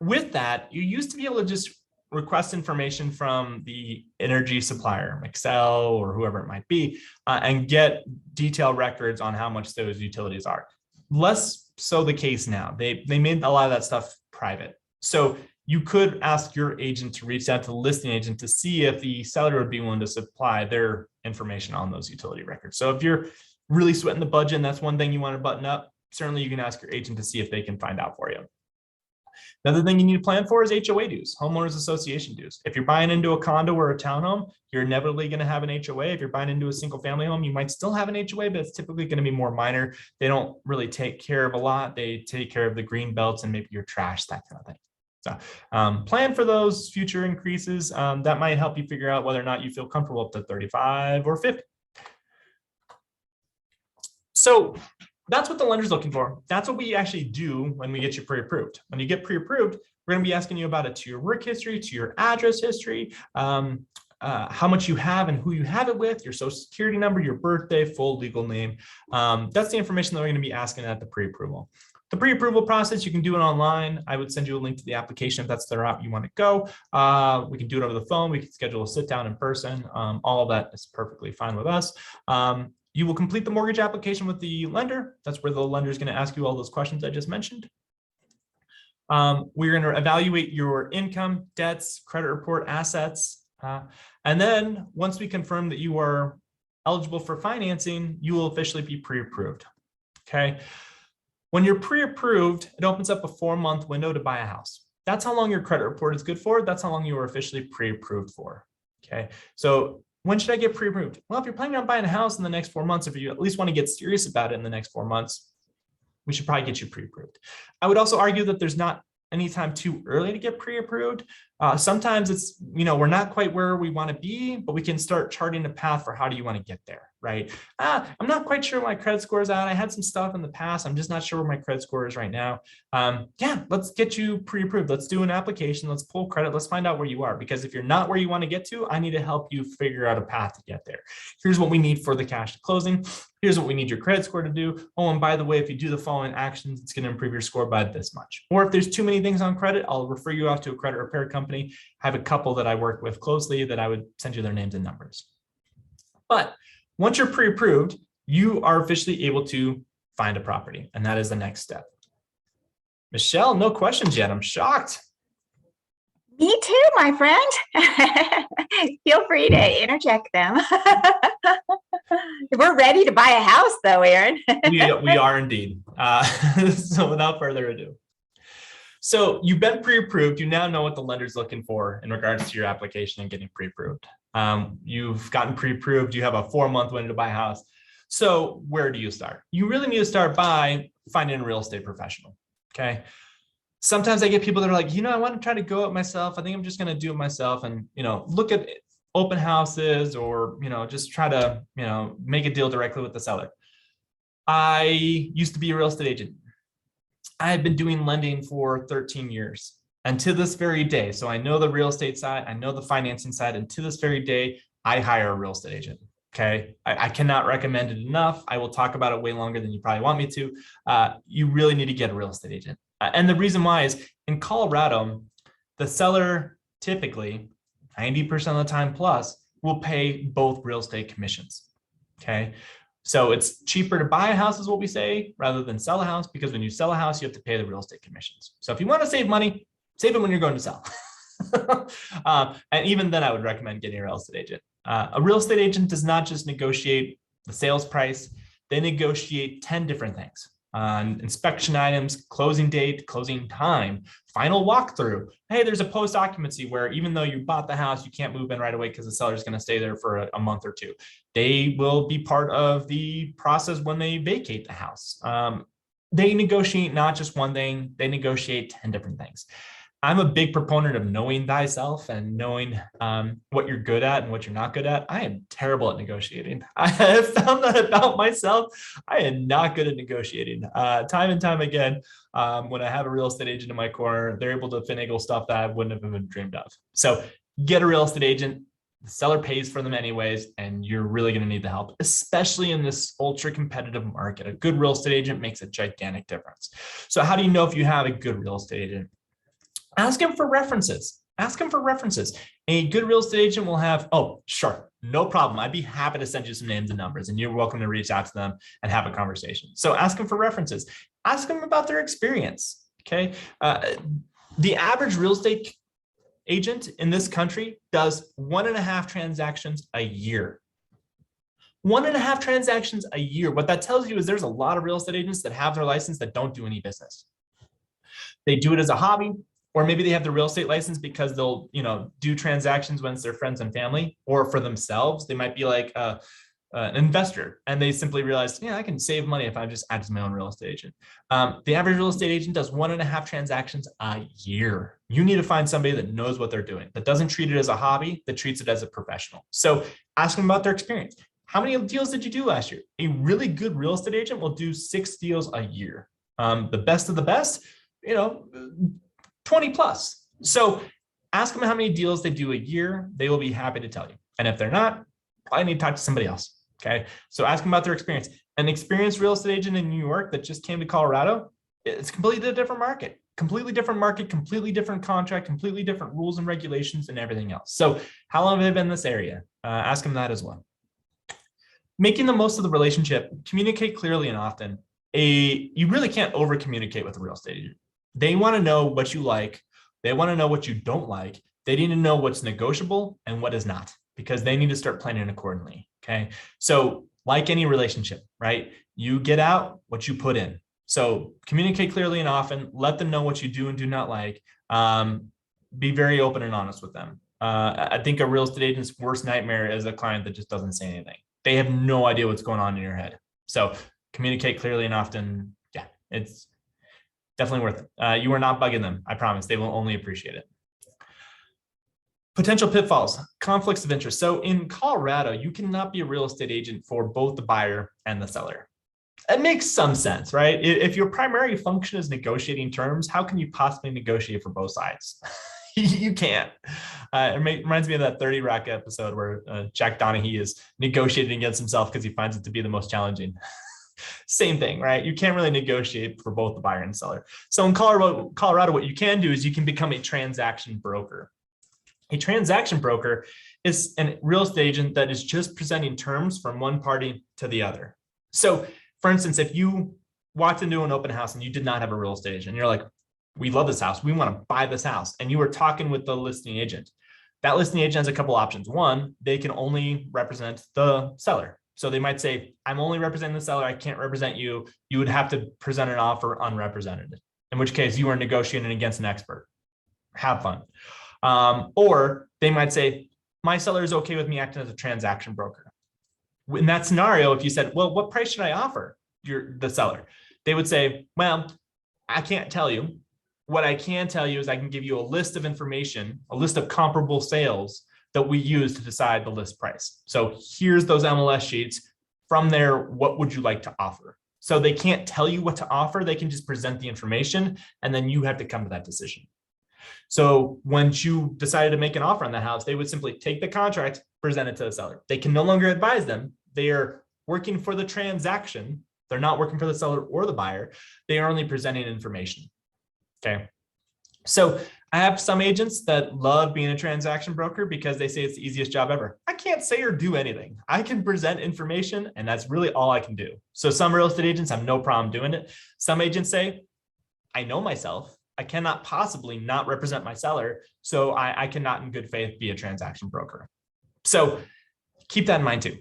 With that, you used to be able to just request information from the energy supplier, Excel or whoever it might be, and get detailed records on how much those utilities are. Less so the case now. They made a lot of that stuff private. So you could ask your agent to reach out to the listing agent to see if the seller would be willing to supply their information on those utility records. So if you're really sweating the budget and that's one thing you want to button up, certainly you can ask your agent to see if they can find out for you. Another thing you need to plan for is HOA dues, homeowners association dues. If you're buying into a condo or a townhome, you're inevitably going to have an HOA. If you're buying into a single family home, you might still have an HOA, but it's typically going to be more minor. They don't really take care of a lot. They take care of the green belts and maybe your trash, that kind of thing. So plan for those future increases. That might help you figure out whether or not you feel comfortable up to 35 or 50. So that's what the lender's looking for. That's what we actually do when we get you pre-approved. When you get pre-approved, we're going to be asking you about it to your work history, to your address history, how much you have and who you have it with, your social security number, your birthday, full legal name. That's the information that we're going to be asking at the pre-approval. The pre-approval process, you can do it online. I would send you a link to the application if that's the route you want to go. We can do it over the phone. We can schedule a sit down in person. All of that is perfectly fine with us. You will complete the mortgage application with the lender. That's where the lender is going to ask you all those questions I just mentioned. We're going to evaluate your income, debts, credit report, assets. And then once we confirm that you are eligible for financing, you will officially be pre-approved. Okay. When you're pre-approved, it opens up a 4-month window to buy a house. That's how long your credit report is good for. That's how long you are officially pre-approved for. Okay. So when should I get pre-approved? Well, if you're planning on buying a house in the next 4 months, if you at least want to get serious about it in the next 4 months, we should probably get you pre-approved. I would also argue that there's not any time too early to get pre-approved. Sometimes it's, we're not quite where we want to be, but we can start charting a path for how do you want to get there, right? I'm not quite sure where my credit score is at. I had some stuff in the past. I'm just not sure where my credit score is right now. Yeah, let's get you pre-approved. Let's do an application. Let's pull credit. Let's find out where you are. Because if you're not where you want to get to, I need to help you figure out a path to get there. Here's what we need for the cash to closing. Here's what we need your credit score to do. Oh, and by the way, if you do the following actions, it's going to improve your score by this much. Or if there's too many things on credit, I'll refer you off to a credit repair company. I have a couple that I work with closely that I would send you their names and numbers. But once you're pre-approved, you are officially able to find a property. And that is the next step. Michelle, no questions yet. I'm shocked. Me too, my friend. Feel free to interject them. We're ready to buy a house though, Aaron. we are indeed. So without further ado. So you've been pre-approved. You now know what the lender's looking for in regards to your application and getting pre-approved. You've gotten pre-approved. You have a 4-month window to buy a house. So where do you start? You really need to start by finding a real estate professional. Okay. Sometimes I get people that are like, I want to try to go it myself. I think I'm just going to do it myself and, look at open houses or, just try to, make a deal directly with the seller. I used to be a real estate agent. I've been doing lending for 13 years and to this very day. So I know the real estate side, I know the financing side, and to this very day, I hire a real estate agent. Okay. I cannot recommend it enough. I will talk about it way longer than you probably want me to. You really need to get a real estate agent. And the reason why is in Colorado, the seller typically 90% of the time plus will pay both real estate commissions. Okay. So it's cheaper to buy a house is what we say, rather than sell a house, because when you sell a house, you have to pay the real estate commissions. So if you want to save money, save it when you're going to sell. And even then I would recommend getting a real estate agent. A real estate agent does not just negotiate the sales price. They negotiate 10 different things. Inspection items, closing date, closing time, final walkthrough. Hey, there's a post occupancy where even though you bought the house, you can't move in right away because the seller is going to stay there for a month or two. They will be part of the process when they vacate the house. They negotiate not just one thing, they negotiate 10 different things. I'm a big proponent of knowing thyself and knowing what you're good at and what you're not good at. I am terrible at negotiating. I have found that about myself. I am not good at negotiating. Time and time again, when I have a real estate agent in my corner, they're able to finagle stuff that I wouldn't have even dreamed of. So get a real estate agent. The seller pays for them anyways, and you're really going to need the help, especially in this ultra competitive market. A good real estate agent makes a gigantic difference. So how do you know if you have a good real estate agent? Ask him for references. Ask him for references. A good real estate agent will have, oh, sure, no problem. I'd be happy to send you some names and numbers, and you're welcome to reach out to them and have a conversation. So ask them for references. Ask them about their experience, okay? The average real estate agent in this country does 1.5 transactions a year. 1.5 transactions a year. What that tells you is there's a lot of real estate agents that have their license that don't do any business. They do it as a hobby. Or maybe they have the real estate license because they'll, do transactions when it's their friends and family, or for themselves. They might be like an investor, and they simply realize, I can save money if I just add to my own real estate agent. The average real estate agent does 1.5 transactions a year. You need to find somebody that knows what they're doing, that doesn't treat it as a hobby, that treats it as a professional. So ask them about their experience. How many deals did you do last year? A really good real estate agent will do 6 deals a year. The best of the best, 20 plus. So ask them how many deals they do a year. They will be happy to tell you. And if they're not, probably need to talk to somebody else. Okay. So ask them about their experience. An experienced real estate agent in New York that just came to Colorado, it's completely different market, completely different contract, completely different rules and regulations and everything else. So how long have they been in this area? Ask them that as well. Making the most of the relationship, communicate clearly and often. You really can't over communicate with a real estate agent. They want to know what you like. They want to know what you don't like. They need to know what's negotiable and what is not, because they need to start planning accordingly. Okay. So like any relationship, right? You get out what you put in. So communicate clearly and often, let them know what you do and do not like. Be very open and honest with them. I think a real estate agent's worst nightmare is a client that just doesn't say anything. They have no idea what's going on in your head. So communicate clearly and often. Yeah, it's definitely worth it. You are not bugging them. I promise. They will only appreciate it. Potential pitfalls, conflicts of interest. So in Colorado, you cannot be a real estate agent for both the buyer and the seller. It makes some sense, right? If your primary function is negotiating terms, how can you possibly negotiate for both sides? You can't. It reminds me of that 30 Rock episode where Jack Donaghy is negotiating against himself because he finds it to be the most challenging. Same thing, right? You can't really negotiate for both the buyer and seller. So in Colorado, what you can do is you can become a transaction broker. A transaction broker is a real estate agent that is just presenting terms from one party to the other. So for instance, if you walked into an open house and you did not have a real estate agent, and you're like, we love this house, we want to buy this house, and you were talking with the listing agent, that listing agent has a couple options. One, they can only represent the seller. So they might say, I'm only representing the seller. I can't represent you. You would have to present an offer unrepresented. in which case you are negotiating against an expert. Have fun. Or they might say, my seller is okay with me acting as a transaction broker. In that scenario, if you said, well, what price should I offer the seller? They would say, well, I can't tell you. What I can tell you is I can give you a list of information, a list of comparable sales that we use to decide the list price. So here's those MLS sheets. From there, what would you like to offer? So they can't tell you what to offer. They can just present the information, and then you have to come to that decision. So once you decided to make an offer on the house, they would simply take the contract, present it to the seller. They can no longer advise them. They are working for the transaction. They're not working for the seller or the buyer. They are only presenting information. Okay. So I have some agents that love being a transaction broker because they say it's the easiest job ever. I can't say or do anything. I can present information, and that's really all I can do. So some real estate agents have no problem doing it. Some agents say, I know myself. I cannot possibly not represent my seller. So I cannot in good faith be a transaction broker. So keep that in mind too.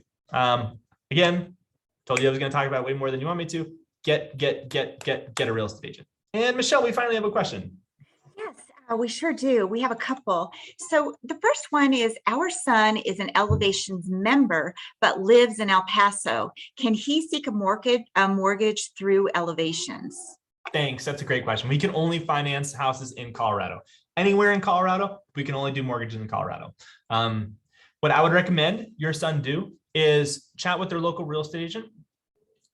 Again, told you I was going to talk about it way more than you want me to. Get a real estate agent. And Michelle, we finally have a question. Yes, we sure do. We have a couple. So the first one is, our son is an Elevations member, but lives in El Paso. Can he seek a mortgage through Elevations? Thanks. That's a great question. We can only finance houses in Colorado. Anywhere in Colorado, we can only do mortgages in Colorado. What I would recommend your son do is chat with their local real estate agent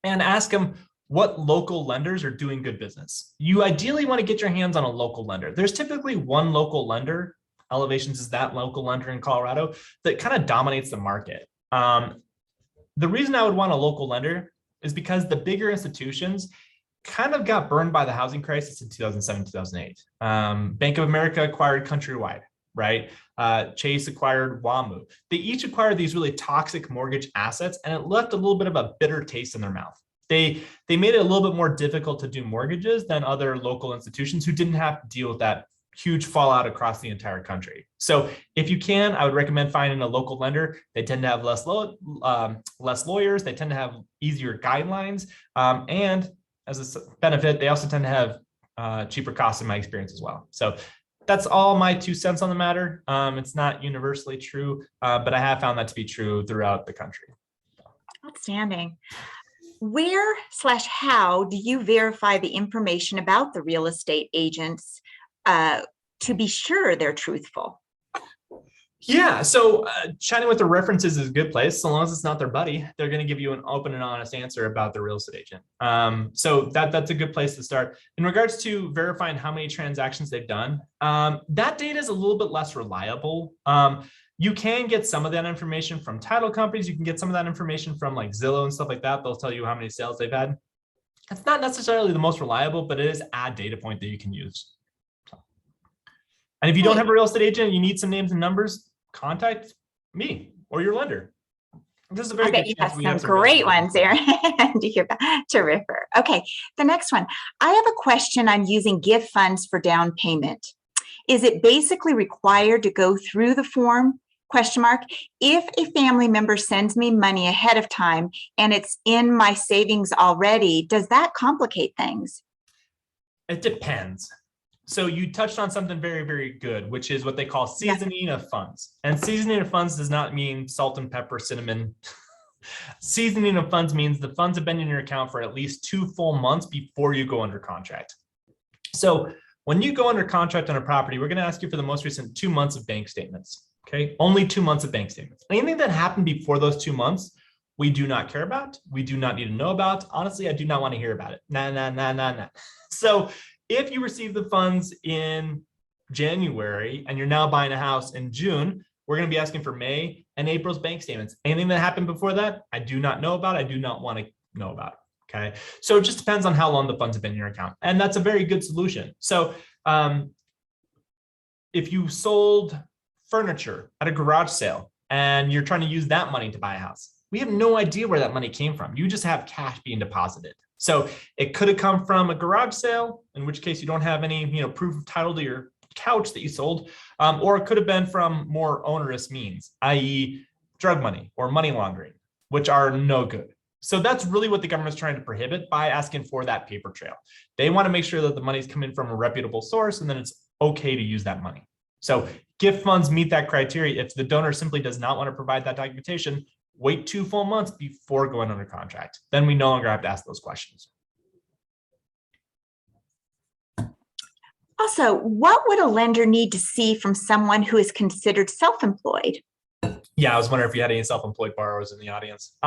and ask them what local lenders are doing good business. You ideally want to get your hands on a local lender. There's typically one local lender, Elevations is that local lender in Colorado, that kind of dominates the market. The reason I would want a local lender is because the bigger institutions kind of got burned by the housing crisis in 2007, 2008. Bank of America acquired Countrywide, right? Chase acquired WAMU. They each acquired these really toxic mortgage assets, and it left a little bit of a bitter taste in their mouth. They made it a little bit more difficult to do mortgages than other local institutions who didn't have to deal with that huge fallout across the entire country. So if you can, I would recommend finding a local lender. They tend to have less lawyers. They tend to have easier guidelines. And as a benefit, they also tend to have cheaper costs in my experience as well. So that's all my 2 cents on the matter. It's not universally true, but I have found that to be true throughout the country. Outstanding. Where/how do you verify the information about the real estate agents to be sure they're truthful? Yeah, so chatting with the references is a good place. So long as it's not their buddy, they're going to give you an open and honest answer about the real estate agent. So that's a good place to start. In regards to verifying how many transactions they've done, that data is a little bit less reliable. You can get some of that information from title companies. You can get some of that information from like Zillow and stuff like that. They'll tell you how many sales they've had. It's not necessarily the most reliable, but it is a data point that you can use. And if you don't have a real estate agent, you need some names and numbers, contact me or your lender. This is a very I bet you have some great ones there to refer. Okay, the next one. I have a question on using gift funds for down payment. Is it basically required to go through the form? ? If a family member sends me money ahead of time and it's in my savings already, does that complicate things? It depends. So you touched on something very, very good, which is what they call seasoning of funds. And seasoning of funds does not mean salt and pepper, cinnamon. Seasoning of funds means the funds have been in your account for at least 2 full months before you go under contract. So when you go under contract on a property, we're going to ask you for the most recent 2 months of bank statements. Okay, only 2 months of bank statements. Anything that happened before those 2 months, we do not care about. We do not need to know about. Honestly, I do not want to hear about it. Nah. So if you receive the funds in January and you're now buying a house in June, we're going to be asking for May and April's bank statements. Anything that happened before that, I do not know about. I do not want to know about. Okay, so it just depends on how long the funds have been in your account, and that's a very good solution. So if you sold furniture at a garage sale and you're trying to use that money to buy a house, we have no idea where that money came from. You just have cash being deposited. So it could have come from a garage sale, in which case you don't have any, proof of title to your couch that you sold, or it could have been from more onerous means, i.e. drug money or money laundering, which are no good. So that's really what the government's trying to prohibit by asking for that paper trail. They want to make sure that the money's coming from a reputable source and then it's okay to use that money. So gift funds meet that criteria. If the donor simply does not want to provide that documentation, wait 2 full months before going under contract. Then we no longer have to ask those questions. Also, what would a lender need to see from someone who is considered self-employed? Yeah, I was wondering if you had any self-employed borrowers in the audience.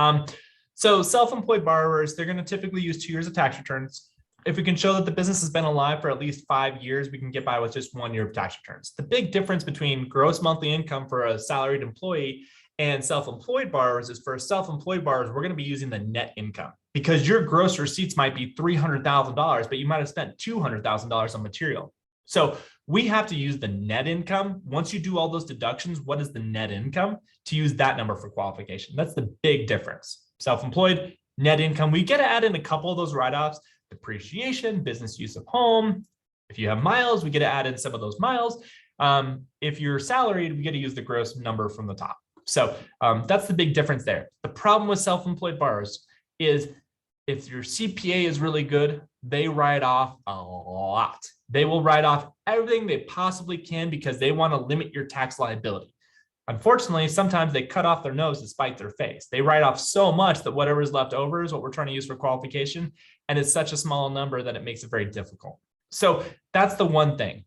So self-employed borrowers, they're going to typically use 2 years of tax returns. If we can show that the business has been alive for at least 5 years, we can get by with just 1 year of tax returns. The big difference between gross monthly income for a salaried employee and self-employed borrowers is for self-employed borrowers, we're going to be using the net income because your gross receipts might be $300,000, but you might have spent $200,000 on material. So we have to use the net income. Once you do all those deductions, what is the net income to use that number for qualification? That's the big difference. Self-employed, net income. We get to add in a couple of those write-offs, depreciation, business use of home. If you have miles, we get to add in some of those miles. If you're salaried, we get to use the gross number from the top. So that's the big difference there. The problem with self-employed borrowers is if your CPA is really good, they write off a lot. They will write off everything they possibly can because they want to limit your tax liability. Unfortunately, sometimes they cut off their nose to spite their face. They write off so much that whatever is left over is what we're trying to use for qualification. And it's such a small number that it makes it very difficult. So that's the one thing.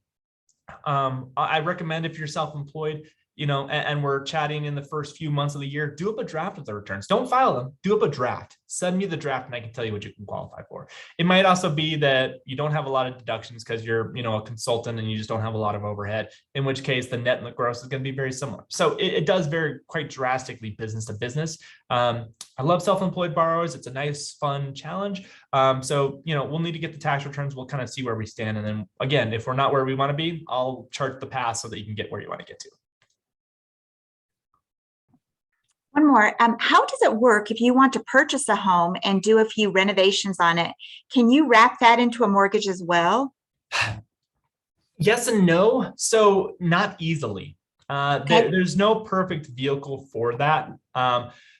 I recommend if you're self-employed, and we're chatting in the first few months of the year, do up a draft of the returns. Don't file them, do up a draft. Send me the draft and I can tell you what you can qualify for. It might also be that you don't have a lot of deductions because you're, a consultant and you just don't have a lot of overhead, in which case the net and the gross is going to be very similar. So it does vary quite drastically business to business. I love self-employed borrowers. It's a nice, fun challenge. So, we'll need to get the tax returns. We'll kind of see where we stand. And then again, if we're not where we want to be, I'll chart the path so that you can get where you want to get to. One more. How does it work if you want to purchase a home and do a few renovations on it? Can you wrap that into a mortgage as well? Yes and no. So not easily. Okay. There's no perfect vehicle for that.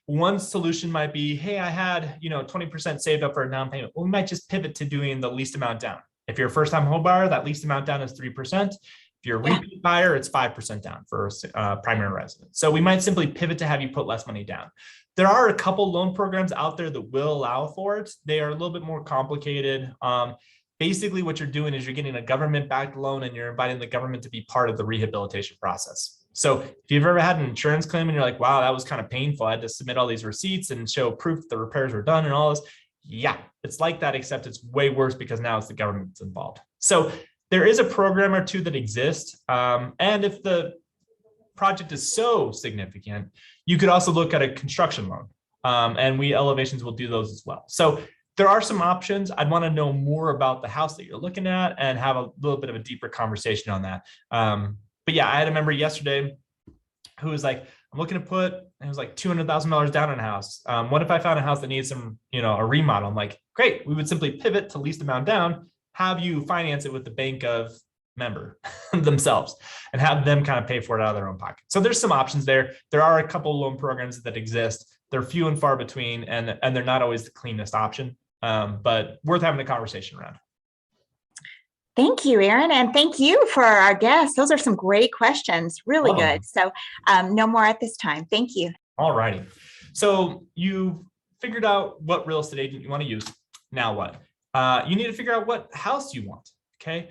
One solution might be, hey, I had 20% saved up for a down payment. Well, we might just pivot to doing the least amount down. If you're a first-time home buyer, that least amount down is 3%. If you're a repeat buyer, it's 5% down for primary residence. So we might simply pivot to have you put less money down. There are a couple loan programs out there that will allow for it. They are a little bit more complicated. Basically, what you're doing is you're getting a government-backed loan and you're inviting the government to be part of the rehabilitation process. So if you've ever had an insurance claim and you're like, wow, that was kind of painful. I had to submit all these receipts and show proof the repairs were done and all this. Yeah, it's like that, except it's way worse because now it's the government that's involved. So there is a program or two that exist. And if the project is so significant, you could also look at a construction loan. And we Elevations will do those as well. So there are some options. I'd want to know more about the house that you're looking at and have a little bit of a deeper conversation on that. But yeah, I had a member yesterday who was like, I'm looking to put, it was like $200,000 down on a house. What if I found a house that needs some, a remodel? I'm like, great. We would simply pivot to least amount down, have you finance it with the bank of member themselves and have them kind of pay for it out of their own pocket. So there's some options there. There are a couple loan programs that exist. They're few and far between, and they're not always the cleanest option, but worth having a conversation around. Thank you, Aaron, and thank you for our guests. Those are some great questions, really good. So no more at this time. Thank you. All righty. So you figured out what real estate agent you want to use. Now what? You need to figure out what house you want, okay?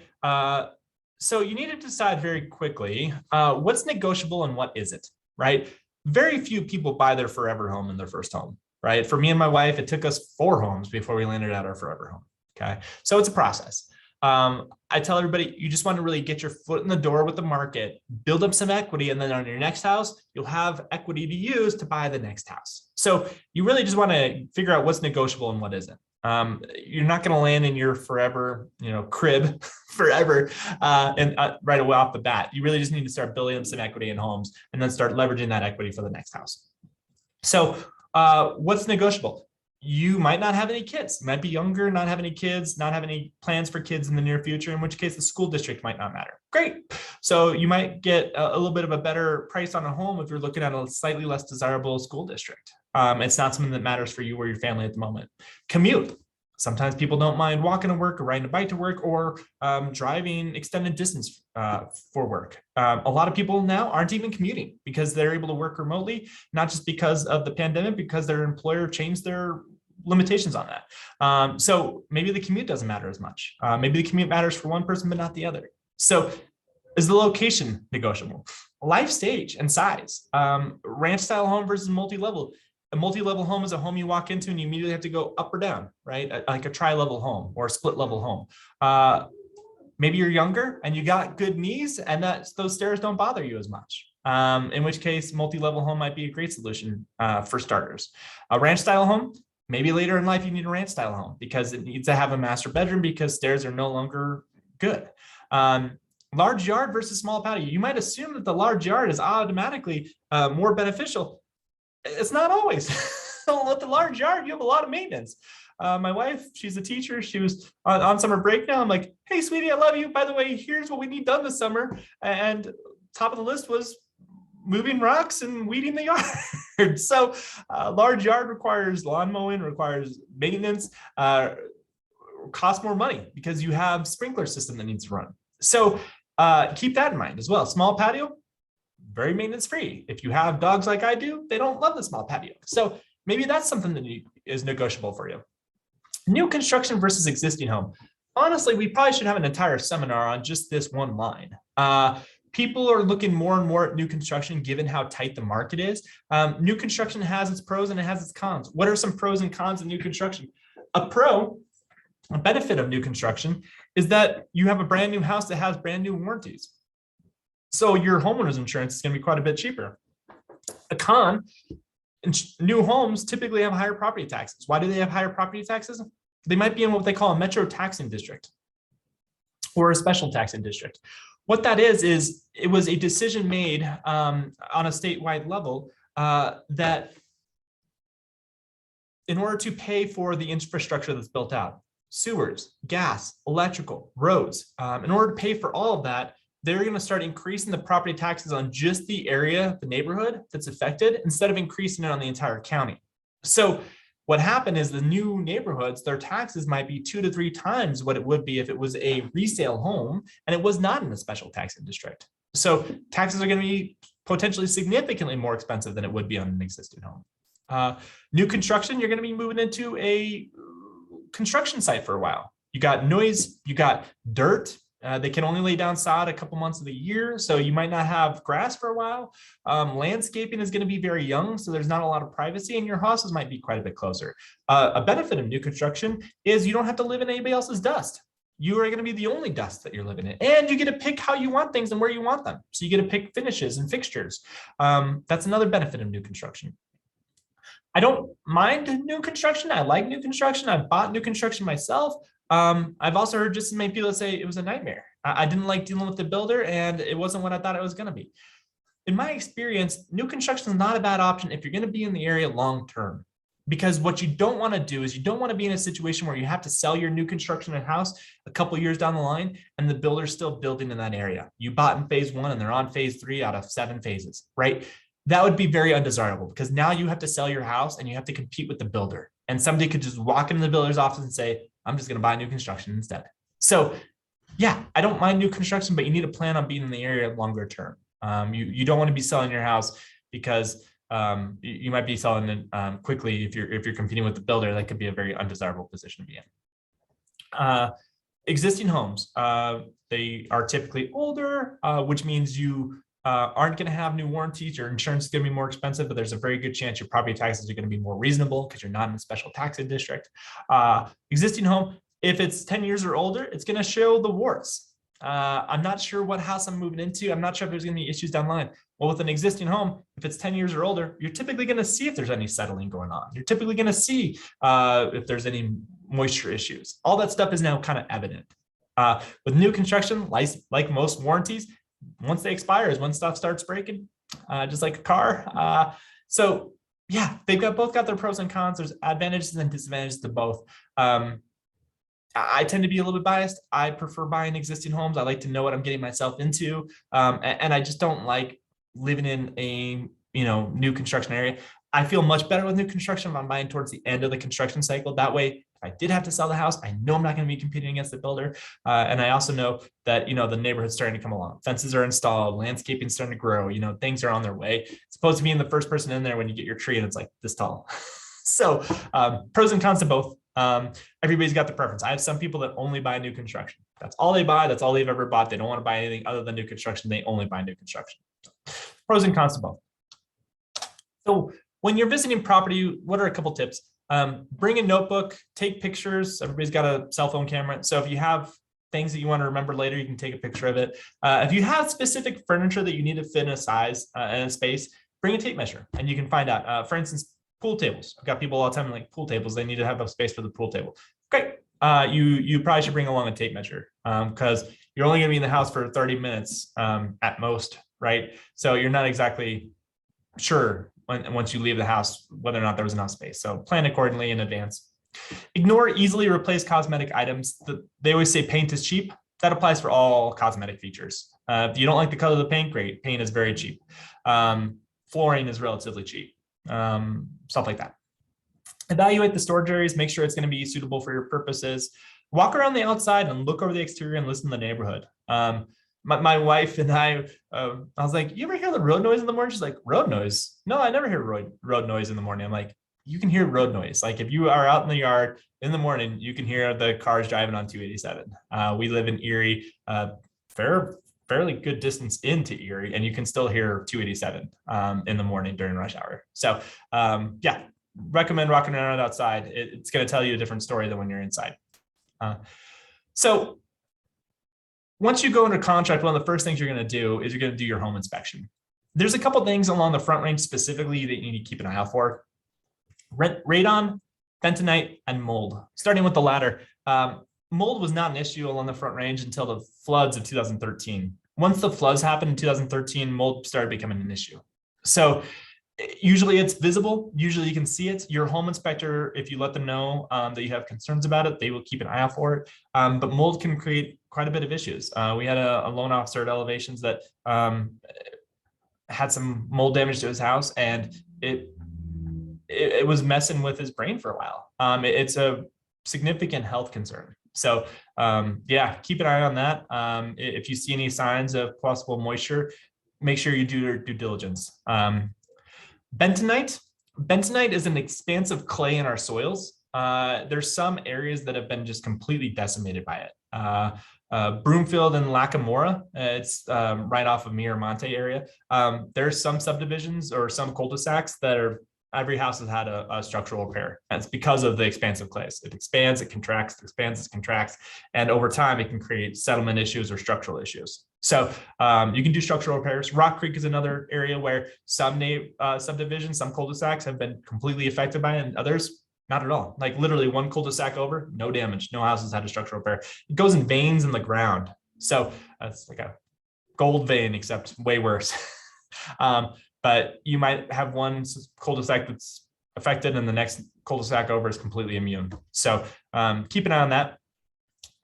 So you need to decide very quickly what's negotiable and what isn't, right? Very few people buy their forever home in their first home, right? For me and my wife, it took us 4 homes before we landed at our forever home, okay? So it's a process. I tell everybody, you just want to really get your foot in the door with the market, build up some equity, and then on your next house, you'll have equity to use to buy the next house. So you really just want to figure out what's negotiable and what isn't. You're not going to land in your forever, crib forever and right away off the bat. You really just need to start building some equity in homes and then start leveraging that equity for the next house. So what's negotiable? You might not have any kids. You might be younger, not have any kids, not have any plans for kids in the near future, in which case the school district might not matter. Great. So you might get a little bit of a better price on a home if you're looking at a slightly less desirable school district. It's not something that matters for you or your family at the moment. Commute. Sometimes people don't mind walking to work or riding a bike to work or driving extended distance for work. A lot of people now aren't even commuting because they're able to work remotely, not just because of the pandemic, because their employer changed their limitations on that. So maybe the commute doesn't matter as much. Maybe the commute matters for one person, but not the other. So is the location negotiable? Life stage and size. Ranch style home versus multi-level. A multi-level home is a home you walk into and you immediately have to go up or down, right? Like a tri-level home or a split level home. Maybe you're younger and you got good knees and those stairs don't bother you as much. In which case, multi-level home might be a great solution for starters. A ranch style home, maybe later in life you need a ranch style home because it needs to have a master bedroom because stairs are no longer good. Large yard versus small patio. You might assume that the large yard is automatically more beneficial. It's not always. With the large yard, you have a lot of maintenance. My wife, she's a teacher. She was on summer break now. I'm like, hey, sweetie, I love you. By the way, here's what we need done this summer. And top of the list was moving rocks and weeding the yard. So large yard requires lawn mowing, requires maintenance, costs more money because you have sprinkler system that needs to run. So keep that in mind as well. Small patio, very maintenance free. If you have dogs like I do, they don't love the small patio. So maybe that's something that is negotiable for you. New construction versus existing home. Honestly, we probably should have an entire seminar on just this one line. People are looking more and more at new construction given how tight the market is. New construction has its pros and it has its cons. What are some pros and cons of new construction? A benefit of new construction is that you have a brand new house that has brand new warranties. So your homeowner's insurance is going to be quite a bit cheaper. A con, new homes typically have higher property taxes. Why do they have higher property taxes? They might be in what they call a metro taxing district or a special taxing district. What that is it was a decision made on a statewide level that in order to pay for the infrastructure that's built out, sewers, gas, electrical, roads, in order to pay for all of that, they're going to start increasing the property taxes on just the area, the neighborhood that's affected, instead of increasing it on the entire county. So what happened is the new neighborhoods, their taxes might be 2 to 3 times what it would be if it was a resale home and it was not in a special taxing district. So taxes are going to be potentially significantly more expensive than it would be on an existing home. New construction, you're going to be moving into a construction site for a while. You got noise, you got dirt. They can only lay down sod a couple months of the year, so you might not have grass for a while. Landscaping is going to be very young, so there's not a lot of privacy, and your houses might be quite a bit closer. A benefit of new construction is you don't have to live in anybody else's dust. You are going to be the only dust that you're living in, and you get to pick how you want things and where you want them. So you get to pick finishes and fixtures. That's another benefit of new construction. I don't mind new construction. I like new construction. I've bought new construction myself. I've also heard just as many people say it was a nightmare. I didn't like dealing with the builder and it wasn't what I thought it was going to be. In my experience, new construction is not a bad option if you're going to be in the area long term, because what you don't want to do is you don't want to be in a situation where you have to sell your new construction house a couple years down the line and the builder's still building in that area. You bought in phase 1 and they're on phase 3 out of 7 phases, right? That would be very undesirable because now you have to sell your house and you have to compete with the builder. And somebody could just walk into the builder's office and say, I'm just going to buy new construction instead. So yeah, I don't mind new construction, but you need to plan on being in the area longer term. You don't want to be selling your house because you might be selling it quickly. If you're competing with the builder, that could be a very undesirable position to be in. Existing homes, they are typically older, which means you aren't going to have new warranties. Your insurance is going to be more expensive, but there's a very good chance your property taxes are going to be more reasonable because you're not in a special taxing district. Existing home, if it's 10 years or older, it's going to show the warts. I'm not sure what house I'm moving into. I'm not sure if there's going to be issues down the line. Well, with an existing home, if it's 10 years or older, you're typically going to see if there's any settling going on. You're typically going to see if there's any moisture issues. All that stuff is now kind of evident. With new construction, like most warranties, once they expire is when stuff starts breaking, just like a car. So yeah, they've both got their pros and cons. There's advantages and disadvantages to both. I tend to be a little bit biased. I prefer buying existing homes. I like to know what I'm getting myself into. And I just don't like living in a new construction area. I feel much better with new construction if I'm buying towards the end of the construction cycle. That way, if I did have to sell the house, I know I'm not going to be competing against the builder. And I also know that, the neighborhood's starting to come along. Fences are installed, landscaping's starting to grow, things are on their way. It's supposed to be the first person in there when you get your tree and it's like this tall. So pros and cons to both. Everybody's got the preference. I have some people that only buy new construction. That's all they buy. That's all they've ever bought. They don't want to buy anything other than new construction. They only buy new construction. So, pros and cons to both. So when you're visiting property, what are a couple tips? Bring a notebook, take pictures. Everybody's got a cell phone camera. So if you have things that you want to remember later, you can take a picture of it. If you have specific furniture that you need to fit in a size and a space, bring a tape measure and you can find out. For instance, pool tables. I've got people all the time like pool tables. They need to have a space for the pool table. Great. You probably should bring along a tape measure because you're only going to be in the house for 30 minutes at most, right? So you're not exactly sure once you leave the house whether or not there was enough space. So plan accordingly in advance. Ignore easily replaced cosmetic items. They always say paint is cheap. That applies for all cosmetic features. If you don't like the color of the paint, great. Paint is very cheap. Flooring is relatively cheap. Stuff like that. Evaluate the storage areas, make sure it's going to be suitable for your purposes. Walk around the outside and look over the exterior and listen to the neighborhood. My wife and I was like, you ever hear the road noise in the morning? She's like, road noise? No, I never hear road noise in the morning. I'm like, you can hear road noise. Like if you are out in the yard in the morning, you can hear the cars driving on 287. We live in Erie, fairly good distance into Erie, and you can still hear 287 in the morning during rush hour. So yeah, recommend walking around outside. It's going to tell you a different story than when you're inside. So once you go under contract, one of the first things you're going to do is you're going to do your home inspection. There's a couple things along the front range specifically that you need to keep an eye out for. Radon, bentonite, and mold. Starting with the latter, mold was not an issue along the front range until the floods of 2013. Once the floods happened in 2013, mold started becoming an issue. So usually it's visible. Usually you can see it. Your home inspector, if you let them know that you have concerns about it, they will keep an eye out for it. But mold can create quite a bit of issues. We had a loan officer at Elevations that had some mold damage to his house, and it was messing with his brain for a while. It's a significant health concern. So yeah, keep an eye on that. If you see any signs of possible moisture, make sure you do your due diligence. Bentonite is an expansive clay in our soils. There's some areas that have been just completely decimated by it. Broomfield and Lacamora, it's right off of Miramonte area. There's some subdivisions or some cul-de-sacs that are every house has had a structural repair. And it's because of the expansive clays. It expands, it contracts, it expands, it contracts. And over time, it can create settlement issues or structural issues. So you can do structural repairs. Rock Creek is another area where some subdivisions, some cul-de-sacs have been completely affected by it, and others not at all. Like literally one cul-de-sac over, no damage, no houses had a structural repair. It goes in veins in the ground. So it's like a gold vein, except way worse. But you might have one cul-de-sac that's affected and the next cul-de-sac over is completely immune. So keep an eye on that.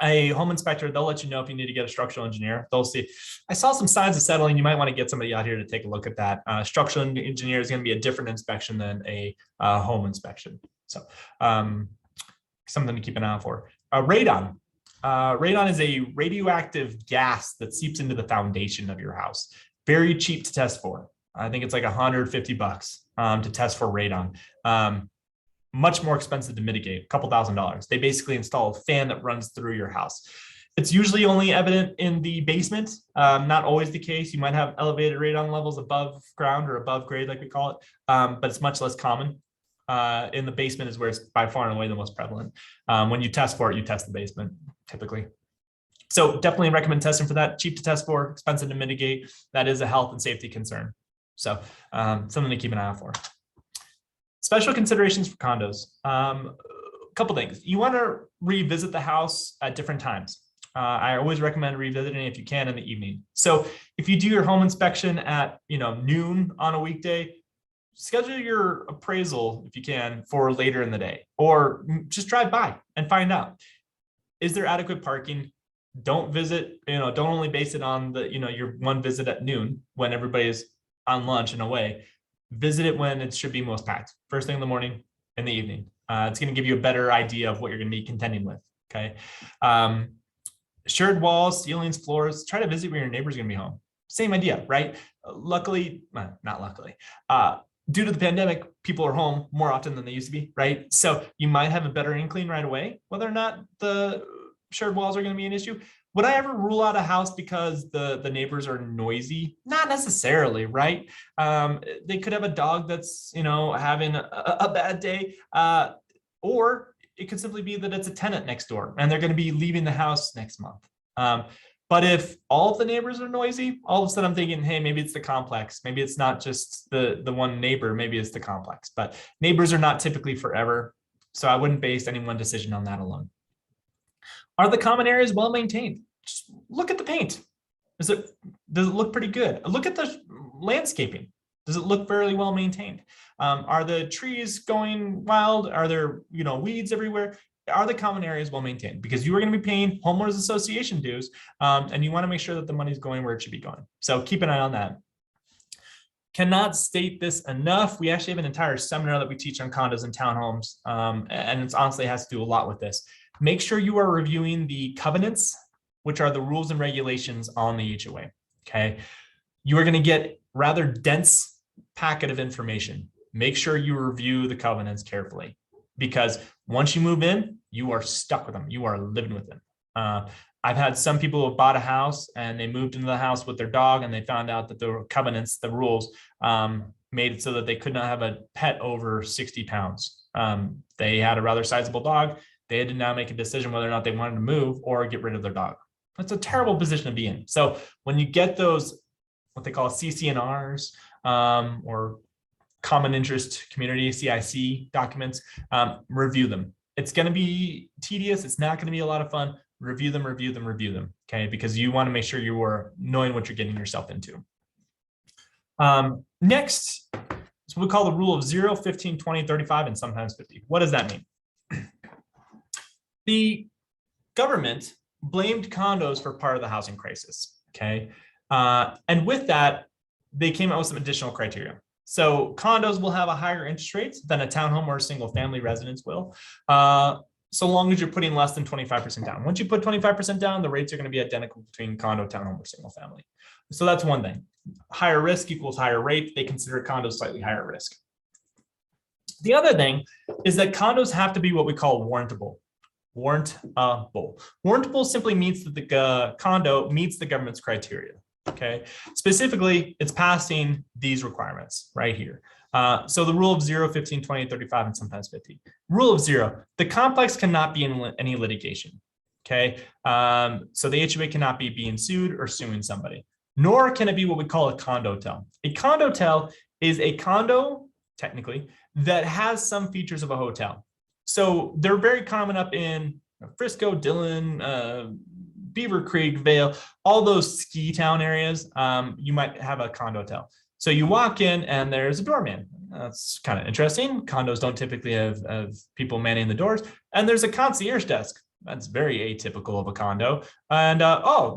A home inspector, they'll let you know if you need to get a structural engineer. They'll see, I saw some signs of settling. You might want to get somebody out here to take a look at that. Structural engineer is going to be a different inspection than a home inspection. So something to keep an eye out for. Radon. Radon is a radioactive gas that seeps into the foundation of your house. Very cheap to test for. I think it's like $150 to test for radon. Much more expensive to mitigate, a couple $1,000s. They basically install a fan that runs through your house. It's usually only evident in the basement, not always the case. You might have elevated radon levels above ground or above grade, like we call it, but it's much less common. In the basement is where it's by far and away the most prevalent. When you test for it, you test the basement typically. So definitely recommend testing for that. Cheap to test for, expensive to mitigate. That is a health and safety concern. So something to keep an eye out for. Special considerations for condos. A couple things. You want to revisit the house at different times. I always recommend revisiting if you can in the evening. So if you do your home inspection at noon on a weekday, schedule your appraisal if you can for later in the day, or just drive by and find out, is there adequate parking? Don't visit, don't only base it on the, your one visit at noon when everybody's on lunch and away. visit it when it should be most packed, first thing in the morning, in the evening. It's going to give you a better idea of what you're going to be contending with. Okay. Shared walls, ceilings, floors, try to visit when your neighbor's going to be home. Same idea, right? Luckily, not luckily, due to the pandemic, people are home more often than they used to be, right? So you might have a better inkling right away whether or not the shared walls are going to be an issue. Would I ever rule out a house because the neighbors are noisy? Not necessarily, right? They could have a dog that's, having a bad day, or it could simply be that it's a tenant next door and they're going to be leaving the house next month. But if all of the neighbors are noisy, all of a sudden I'm thinking, hey, maybe it's the complex. Maybe it's not just the one neighbor, maybe it's the complex. But neighbors are not typically forever. So I wouldn't base any one decision on that alone. Are the common areas well maintained? Just look at the paint. Does it look pretty good? Look at the landscaping. Does it look fairly well maintained? Are the trees going wild? Are there, weeds everywhere? Are the common areas well maintained? Because you are going to be paying homeowners association dues, and you want to make sure that the money is going where it should be going. So keep an eye on that. Cannot state this enough. We actually have an entire seminar that we teach on condos and townhomes, and it honestly has to do a lot with this. Make sure you are reviewing the covenants, which are the rules and regulations on the HOA. Okay, you are going to get rather dense packet of information. Make sure you review the covenants carefully, because once you move in, you are stuck with them. You are living with them. I've had some people who have bought a house and they moved into the house with their dog, and they found out that the covenants, the rules, made it so that they could not have a pet over 60 pounds. They had a rather sizable dog. They had to now make a decision whether or not they wanted to move or get rid of their dog. That's a terrible position to be in. So when you get those, what they call CC&Rs, or common interest community, CIC documents, review them. It's going to be tedious. It's not going to be a lot of fun. Review them. Okay, because you want to make sure you are knowing what you're getting yourself into. Next is what we call the rule of 0, 15, 20, 35, and sometimes 50. What does that mean? The government blamed condos for part of the housing crisis. Okay, and with that, they came out with some additional criteria. So condos will have a higher interest rate than a townhome or a single family residence will, so long as you're putting less than 25% down. Once you put 25% down, the rates are going to be identical between condo, townhome, or single family. So that's one thing. Higher risk equals higher rate. They consider condos slightly higher risk. The other thing is that condos have to be what we call warrantable. Warrantable simply means that the condo meets the government's criteria. Okay, specifically, it's passing these requirements right here. So the rule of 0, 15, 20, 35, and sometimes 50. Rule of 0, the complex cannot be in any litigation. Okay, so the HOA cannot be being sued or suing somebody, nor can it be what we call a condotel. A condotel is a condo, technically, that has some features of a hotel. So they're very common up in Frisco, Dillon, Beaver Creek, Vale, all those ski town areas. You might have a condotel. So you walk in and there's a doorman. That's kind of interesting. Condos don't typically have people manning the doors. And there's a concierge desk. That's very atypical of a condo. And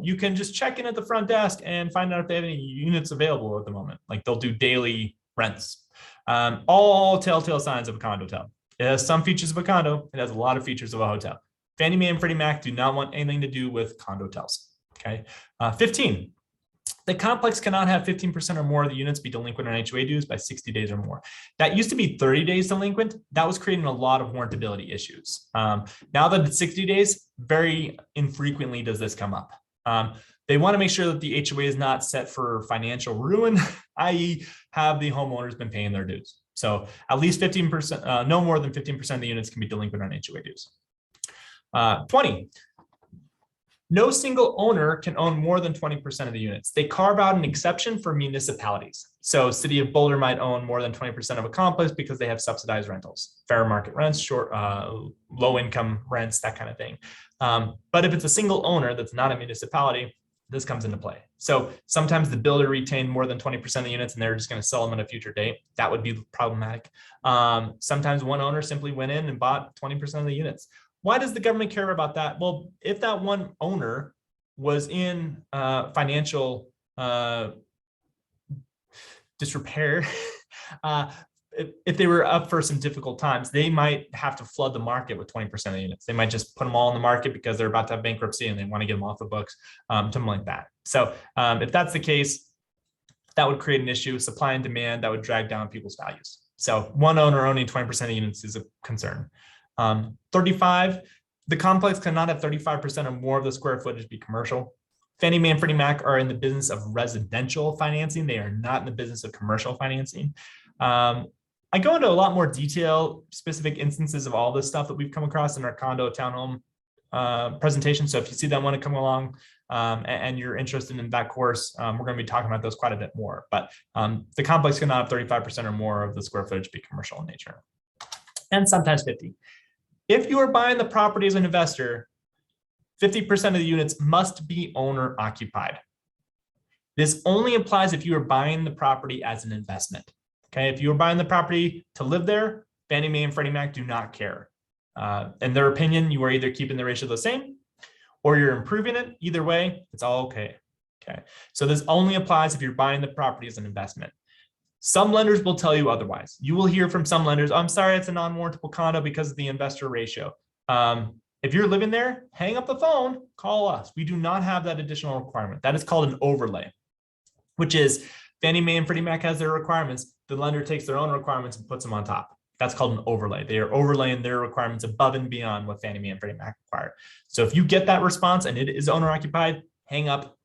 you can just check in at the front desk and find out if they have any units available at the moment. Like they'll do daily rents. All telltale signs of a condotel. It has some features of a condo. It has a lot of features of a hotel. Fannie Mae and Freddie Mac do not want anything to do with condotels. Okay. 15. The complex cannot have 15% or more of the units be delinquent on HOA dues by 60 days or more. That used to be 30 days delinquent. That was creating a lot of warrantability issues. Now that it's 60 days, very infrequently does this come up. They want to make sure that the HOA is not set for financial ruin, i.e. have the homeowners been paying their dues. So at least 15%, no more than 15% of the units can be delinquent on HOA dues. 20. No single owner can own more than 20% of the units. They carve out an exception for municipalities. So City of Boulder might own more than 20% of a complex because they have subsidized rentals, fair market rents, low income rents, that kind of thing. But if it's a single owner that's not a municipality, this comes into play. So sometimes the builder retained more than 20% of the units and they're just going to sell them at a future date. That would be problematic. Sometimes one owner simply went in and bought 20% of the units. Why does the government care about that? Well, if that one owner was in financial disrepair, If they were up for some difficult times, they might have to flood the market with 20% of the units. They might just put them all in the market because they're about to have bankruptcy and they want to get them off the books, something like that. So if that's the case, that would create an issue, supply and demand, that would drag down people's values. So one owner owning 20% of units is a concern. 35, the complex cannot have 35% or more of the square footage be commercial. Fannie Mae and Freddie Mac are in the business of residential financing. They are not in the business of commercial financing. I go into a lot more detail, specific instances of all this stuff that we've come across in our condo townhome presentation. So if you see that one come along and you're interested in that course, we're going to be talking about those quite a bit more. But the complex cannot have 35% or more of the square footage be commercial in nature, and sometimes 50. If you are buying the property as an investor, 50% of the units must be owner occupied. This only applies if you are buying the property as an investment. Okay, if you are buying the property to live there, Fannie Mae and Freddie Mac do not care. In their opinion, you are either keeping the ratio the same or you're improving it. Either way, it's all okay. Okay, so this only applies if you're buying the property as an investment. Some lenders will tell you otherwise. You will hear from some lenders, I'm sorry, it's a non-warrantable condo because of the investor ratio. If you're living there, hang up the phone, call us. We do not have that additional requirement. That is called an overlay, which is Fannie Mae and Freddie Mac has their requirements. The lender takes their own requirements and puts them on top. That's called an overlay. They are overlaying their requirements above and beyond what Fannie Mae and Freddie Mac require. So if you get that response and it is owner occupied, hang up,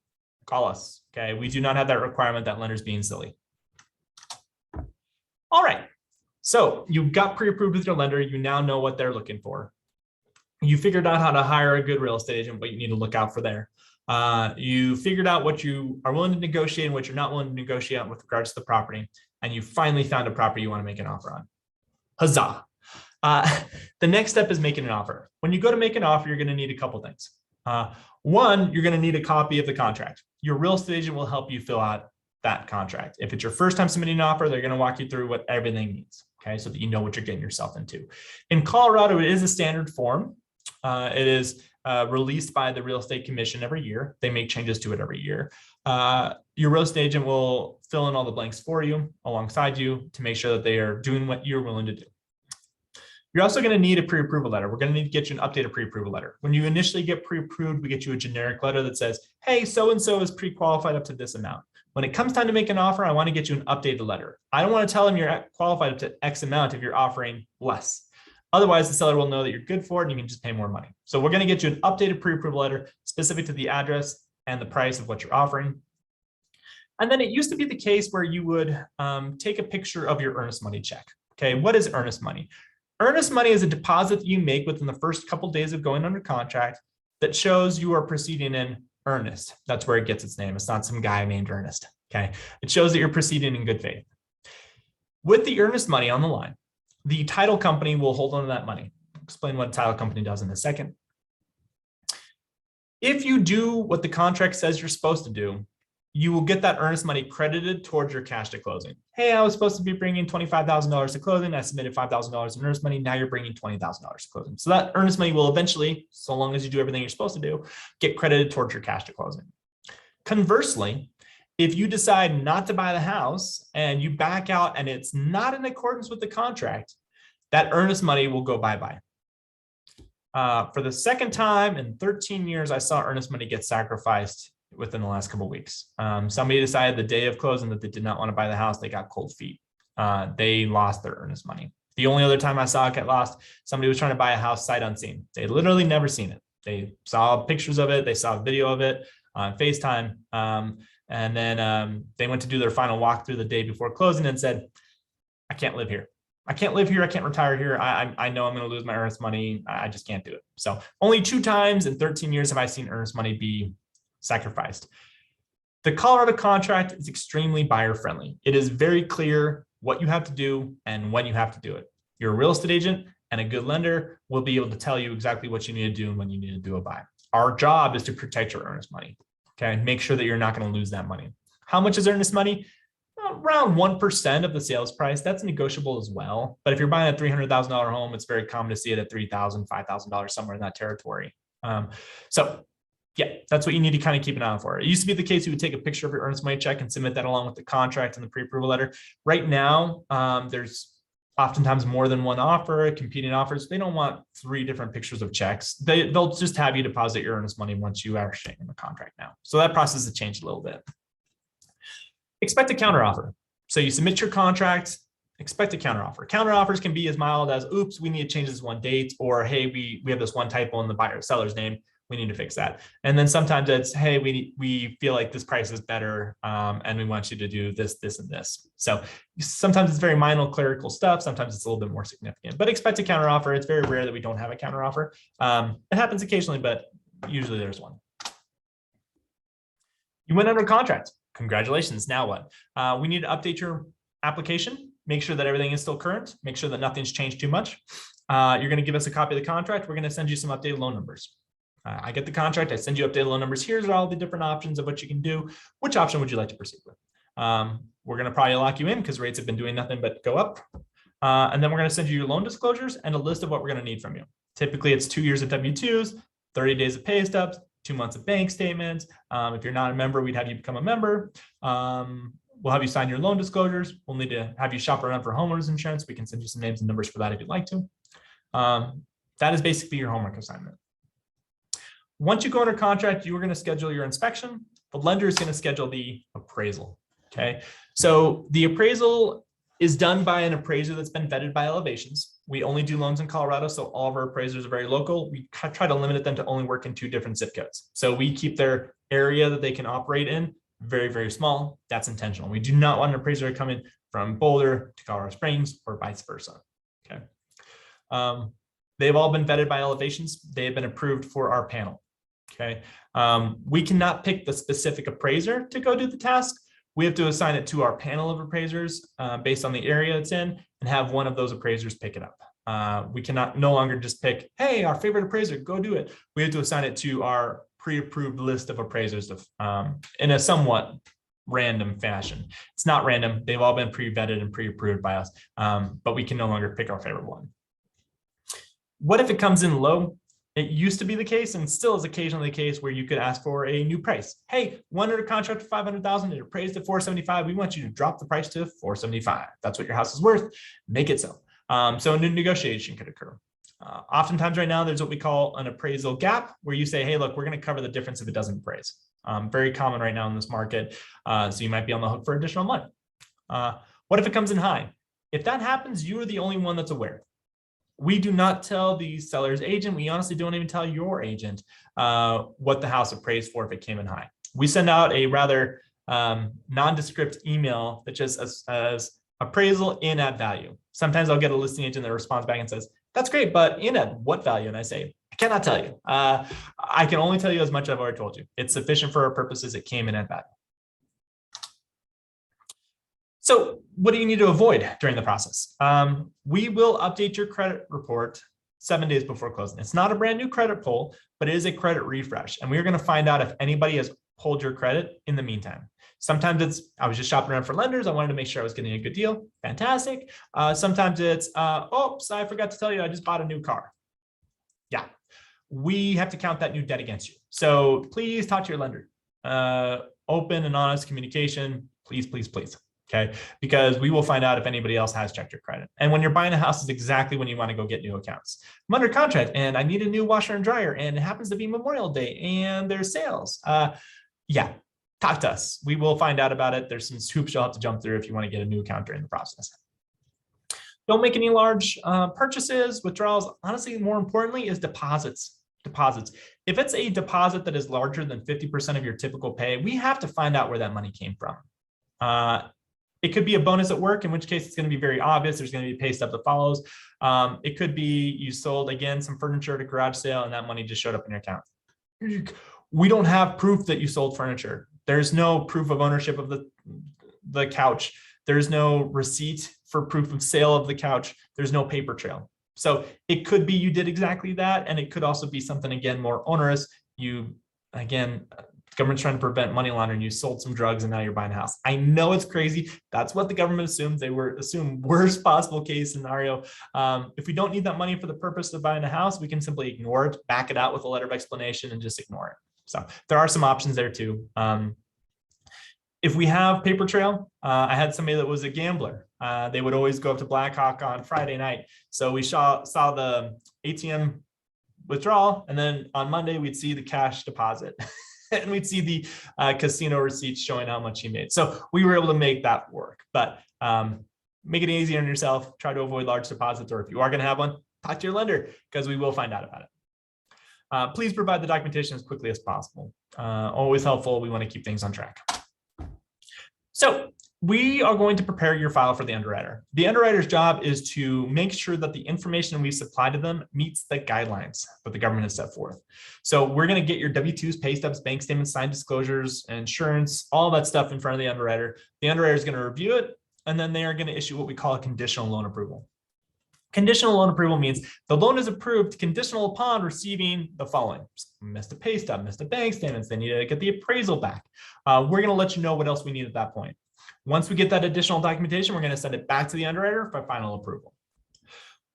call us. Okay, we do not have that requirement. That lender's being silly. All right, so you got pre-approved with your lender. You now know what they're looking for. You figured out how to hire a good real estate agent, what you need to look out for there. You figured out what you are willing to negotiate and what you're not willing to negotiate with regards to the property. And you finally found a property you want to make an offer on. Huzzah. The next step is making an offer. When you go to make an offer, you're going to need a couple things. One, you're going to need a copy of the contract. Your real estate agent will help you fill out that contract. If it's your first time submitting an offer, they're going to walk you through what everything needs. Okay, so that you know what you're getting yourself into. In Colorado, it is a standard form. It is released by the Real Estate Commission every year. They make changes to it every year. Your real estate agent will fill in all the blanks for you alongside you to make sure that they are doing what you're willing to do. You're also going to need a pre-approval letter. We're going to need to get you an updated pre-approval letter. When you initially get pre-approved, we get you a generic letter that says, hey, so-and-so is pre-qualified up to this amount. When it comes time to make an offer, I want to get you an updated letter. I don't want to tell them you're qualified up to X amount if you're offering less. Otherwise, the seller will know that you're good for it and you can just pay more money. So we're going to get you an updated pre-approval letter specific to the address and the price of what you're offering. And then it used to be the case where you would take a picture of your earnest money check. Okay, what is earnest money? Earnest money is a deposit that you make within the first couple of days of going under contract that shows you are proceeding in earnest. That's where it gets its name. It's not some guy named Ernest. Okay, it shows that you're proceeding in good faith. With the earnest money on the line, the title company will hold on to that money. I'll explain what a title company does in a second. If you do what the contract says you're supposed to do, you will get that earnest money credited towards your cash to closing. Hey, I was supposed to be bringing $25,000 to closing. I submitted $5,000 in earnest money. Now you're bringing $20,000 to closing. So that earnest money will eventually, so long as you do everything you're supposed to do, get credited towards your cash to closing. Conversely, if you decide not to buy the house and you back out and it's not in accordance with the contract, that earnest money will go bye-bye. For the second time in 13 years, I saw earnest money get sacrificed within the last couple of weeks. Somebody decided the day of closing that they did not want to buy the house. They got cold feet. They lost their earnest money. The only other time I saw it get lost, somebody was trying to buy a house sight unseen. They literally never seen it. They saw pictures of it. They saw a video of it on FaceTime. And then they went to do their final walkthrough the day before closing and said, I can't live here. I can't live here. I can't retire here. I know I'm going to lose my earnest money. I just can't do it. So only 2 times in 13 years have I seen earnest money be sacrificed. The Colorado contract is extremely buyer friendly. It is very clear what you have to do and when you have to do it. Your real estate agent and a good lender will be able to tell you exactly what you need to do and when you need to do a buy. Our job is to protect your earnest money. Okay, make sure that you're not going to lose that money. How much is earnest money? Around 1% of the sales price. That's negotiable as well. But if you're buying a $300,000 home, it's very common to see it at $3,000, $5,000, somewhere in that territory. So Yeah, that's what you need to kind of keep an eye out for. It used to be the case you would take a picture of your earnest money check and submit that along with the contract and the pre-approval letter. Right now, there's oftentimes more than one offer, competing offers. They don't want 3 different pictures of checks. They'll just have you deposit your earnest money once you are in the contract now. So that process has changed a little bit. Expect a counteroffer. So you submit your contract, expect a counteroffer. Counteroffers can be as mild as, oops, we need to change this one date, or hey, we have this one typo in the buyer seller's name. We need to fix that. And then sometimes it's, hey, we feel like this price is better, and we want you to do this, this, and this. So sometimes it's very minor clerical stuff. Sometimes it's a little bit more significant, but expect a counteroffer. It's very rare that we don't have a counteroffer. It happens occasionally, but usually there's one. You went under contract. Congratulations. Now what? We need to update your application, make sure that everything is still current, make sure that nothing's changed too much. You're going to give us a copy of the contract. We're going to send you some updated loan numbers. I get the contract. I send you updated loan numbers. Here's all the different options of what you can do. Which option would you like to proceed with? We're going to probably lock you in because rates have been doing nothing but go up. And then we're going to send you your loan disclosures and a list of what we're going to need from you. Typically, it's 2 years of W-2s, 30 days of pay stubs, 2 months of bank statements. If you're not a member, we'd have you become a member. We'll have you sign your loan disclosures. We'll need to have you shop around for homeowners insurance. We can send you some names and numbers for that if you'd like to. That is basically your homework assignment. Once you go under contract, you are going to schedule your inspection. The lender is going to schedule the appraisal. Okay. So the appraisal is done by an appraiser that's been vetted by Elevations. We only do loans in Colorado, so all of our appraisers are very local. We try to limit them to only work in 2 different zip codes. So we keep their area that they can operate in very, very small. That's intentional. We do not want an appraiser to come in from Boulder to Colorado Springs or vice versa. Okay. They've all been vetted by Elevations. They have been approved for our panel. Okay. We cannot pick the specific appraiser to go do the task. We have to assign it to our panel of appraisers based on the area it's in and have one of those appraisers pick it up. We cannot no longer just pick, hey, our favorite appraiser, go do it. We have to assign it to our pre-approved list of appraisers in a somewhat random fashion. It's not random. They've all been pre-vetted and pre-approved by us, but we can no longer pick our favorite one. What if it comes in low? It used to be the case and still is occasionally the case where you could ask for a new price. Hey, one under contract for $500,000, it appraised at $475,000. We want you to drop the price to $475,000. That's what your house is worth. Make it so. So a new negotiation could occur. Oftentimes right now, there's what we call an appraisal gap where you say, hey, look, we're going to cover the difference if it doesn't appraise. Very common right now in this market. So you might be on the hook for additional money. What if it comes in high? If that happens, you are the only one that's aware. We do not tell the seller's agent. We honestly don't even tell your agent what the house appraised for if it came in high. We send out a rather nondescript email that just says appraisal in at value. Sometimes I'll get a listing agent that responds back and says, that's great, but in at what value? And I say, I cannot tell you. I can only tell you as much as I've already told you. It's sufficient for our purposes. It came in at value. So what do you need to avoid during the process? We will update your credit report 7 days before closing. It's not a brand new credit pull, but it is a credit refresh. And we're going to find out if anybody has pulled your credit in the meantime. Sometimes it's, I was just shopping around for lenders. I wanted to make sure I was getting a good deal. Fantastic. Sometimes it's, oops, I forgot to tell you, I just bought a new car. Yeah, we have to count that new debt against you. So please talk to your lender. Open and honest communication, please, please, please. Okay, because we will find out if anybody else has checked your credit. And when you're buying a house is exactly when you want to go get new accounts. I'm under contract and I need a new washer and dryer and it happens to be Memorial Day and there's sales. Yeah, talk to us. We will find out about it. There's some hoops you'll have to jump through if you want to get a new account during the process. Don't make any large purchases, withdrawals. Honestly, more importantly is deposits. If it's a deposit that is larger than 50% of your typical pay, we have to find out where that money came from. It could be a bonus at work, in which case it's going to be very obvious. There's going to be a pay stub that follows. It could be you sold, again, some furniture at a garage sale and that money just showed up in your account. We don't have proof that you sold furniture. There's no proof of ownership of the couch. There's no receipt for proof of sale of the couch. There's no paper trail. So it could be you did exactly that. And it could also be something, again, more onerous. You, again, government's trying to prevent money laundering. You sold some drugs and now you're buying a house. I know it's crazy. That's what the government assumes. They assume worst possible case scenario. If we don't need that money for the purpose of buying a house, we can simply ignore it, back it out with a letter of explanation and just ignore it. So there are some options there too. If we have paper trail, I had somebody that was a gambler. They would always go up to Blackhawk on Friday night. So we saw the ATM withdrawal, and then on Monday we'd see the cash deposit and we'd see the casino receipts showing how much he made. So we were able to make that work, but make it easy on yourself. Try to avoid large deposits, or if you are going to have one, talk to your lender, because we will find out about it. Please provide the documentation as quickly as possible. Always helpful. We want to keep things on track. So we are going to prepare your file for the underwriter. The underwriter's job is to make sure that the information we supply to them meets the guidelines that the government has set forth. So we're going to get your W-2s, pay stubs, bank statements, signed disclosures, insurance, all that stuff in front of the underwriter. The underwriter is going to review it, and then they are going to issue what we call a conditional loan approval. Conditional loan approval means the loan is approved conditional upon receiving the following: missed a pay stub, missed a bank statements. They need to get the appraisal back. We're going to let you know what else we need at that point. Once we get that additional documentation, we're going to send it back to the underwriter for final approval.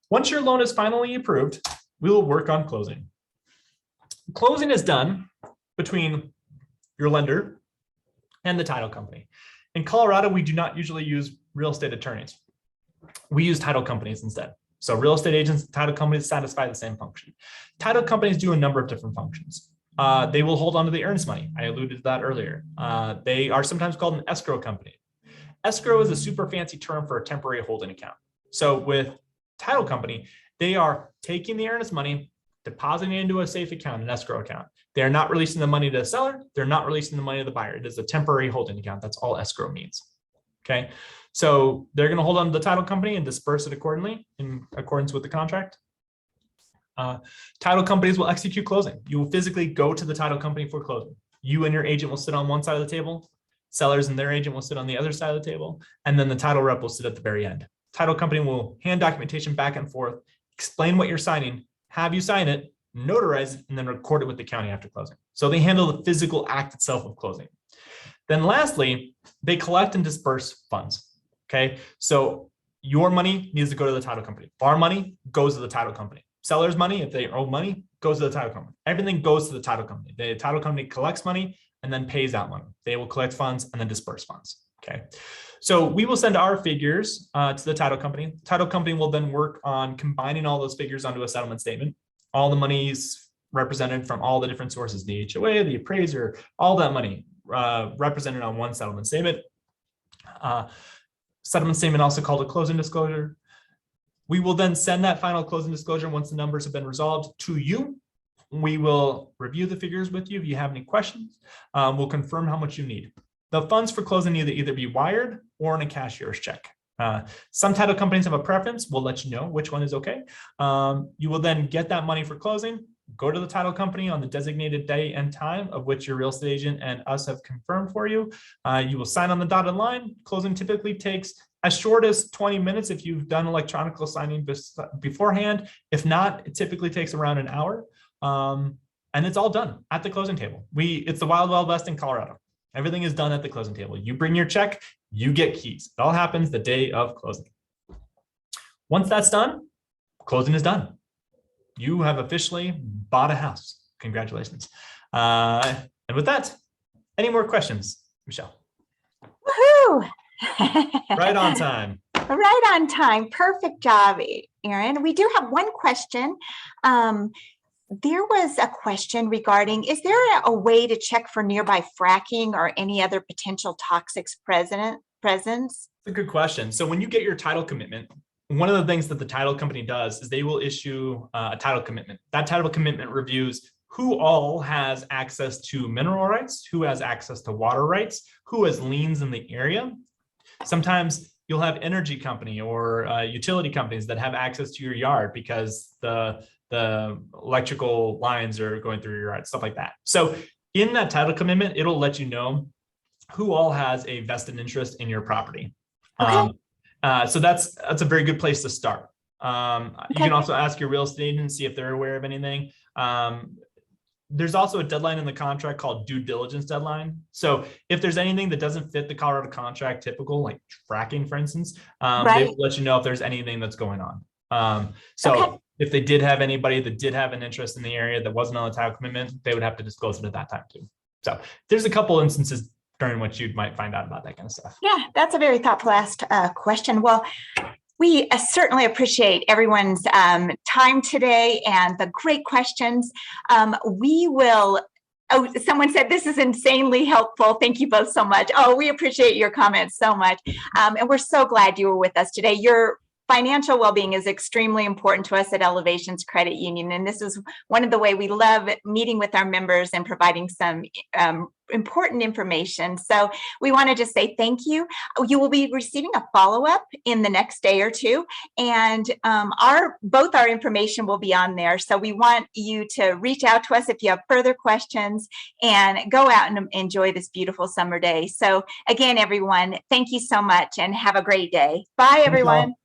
Once your loan is finally approved, we will work on closing. Closing is done between your lender and the title company. In Colorado, we do not usually use real estate attorneys. We use title companies instead. So real estate agents and title companies satisfy the same function. Title companies do a number of different functions. They will hold on to the earnest money. I alluded to that earlier. They are sometimes called an escrow company. Escrow is a super fancy term for a temporary holding account. So with title company, they are taking the earnest money, depositing it into a safe account, an escrow account. They are not releasing the money to the seller. They're not releasing the money to the buyer. It is a temporary holding account. That's all escrow means. Okay. So they're going to hold on to the title company and disperse it accordingly in accordance with the contract. Title companies will execute closing. You will physically go to the title company for closing. You and your agent will sit on one side of the table. Sellers and their agent will sit on the other side of the table. And then the title rep will sit at the very end. Title company will hand documentation back and forth, explain what you're signing, have you sign it, notarize it, and then record it with the county after closing. So they handle the physical act itself of closing. Then lastly, they collect and disperse funds. Okay, so your money needs to go to the title company. Our money goes to the title company. Seller's money, if they owe money, goes to the title company. Everything goes to the title company. The title company collects money and then pays out money. They will collect funds and then disperse funds. Okay, so we will send our figures to the title company. Title company will then work on combining all those figures onto a settlement statement. All the monies represented from all the different sources, the HOA, the appraiser, all that money represented on one settlement statement. Settlement statement, also called a closing disclosure. We will then send that final closing disclosure once the numbers have been resolved to you. We will review the figures with you. If you have any questions, we'll confirm how much you need. The funds for closing need to either be wired or in a cashier's check. Some title companies have a preference. We'll let you know which one is okay. You will then get that money for closing, go to the title company on the designated day and time of which your real estate agent and us have confirmed for you. You will sign on the dotted line. Closing typically takes as short as 20 minutes if you've done electronic signing beforehand. If not, it typically takes around an hour. And it's all done at the closing table. It's the wild, wild west in Colorado. Everything is done at the closing table. You bring your check, you get keys. It all happens the day of closing. Once that's done, closing is done. You have officially bought a house. Congratulations. And with that, any more questions, Michelle? Woohoo! Right on time. Right on time. Perfect job, Aaron. We do have one question. There was a question regarding, is there a way to check for nearby fracking or any other potential toxics presence? That's a good question. So when you get your title commitment, one of the things that the title company does is they will issue a title commitment. That title commitment reviews who all has access to mineral rights, who has access to water rights, who has liens in the area. Sometimes you'll have energy company or utility companies that have access to your yard because the electrical lines are going through your yard, stuff like that. So in that title commitment, it'll let you know who all has a vested interest in your property. Okay. So that's a very good place to start. You can also ask your real estate agent, see if they're aware of anything. There's also a deadline in the contract called due diligence deadline. So if there's anything that doesn't fit the Colorado contract typical, like fracking, for instance, they will let you know if there's anything that's going on. So if they did have anybody that did have an interest in the area that wasn't on the title commitment, they would have to disclose it at that time too. So there's a couple instances during which you might find out about that kind of stuff. Yeah, that's a very thoughtful last question. Well, we certainly appreciate everyone's time today and the great questions. We will. Oh, someone said this is insanely helpful. Thank you both so much. Oh, we appreciate your comments so much. And we're so glad you were with us today. Your financial well-being is extremely important to us at Elevations Credit Union. And this is one of the way we love meeting with our members and providing some important information. So we want to just say thank you. You will be receiving a follow-up in the next day or two, and both our information will be on there. So we want you to reach out to us if you have further questions, and go out and enjoy this beautiful summer day. So again, everyone, thank you so much and have a great day. Bye, everyone.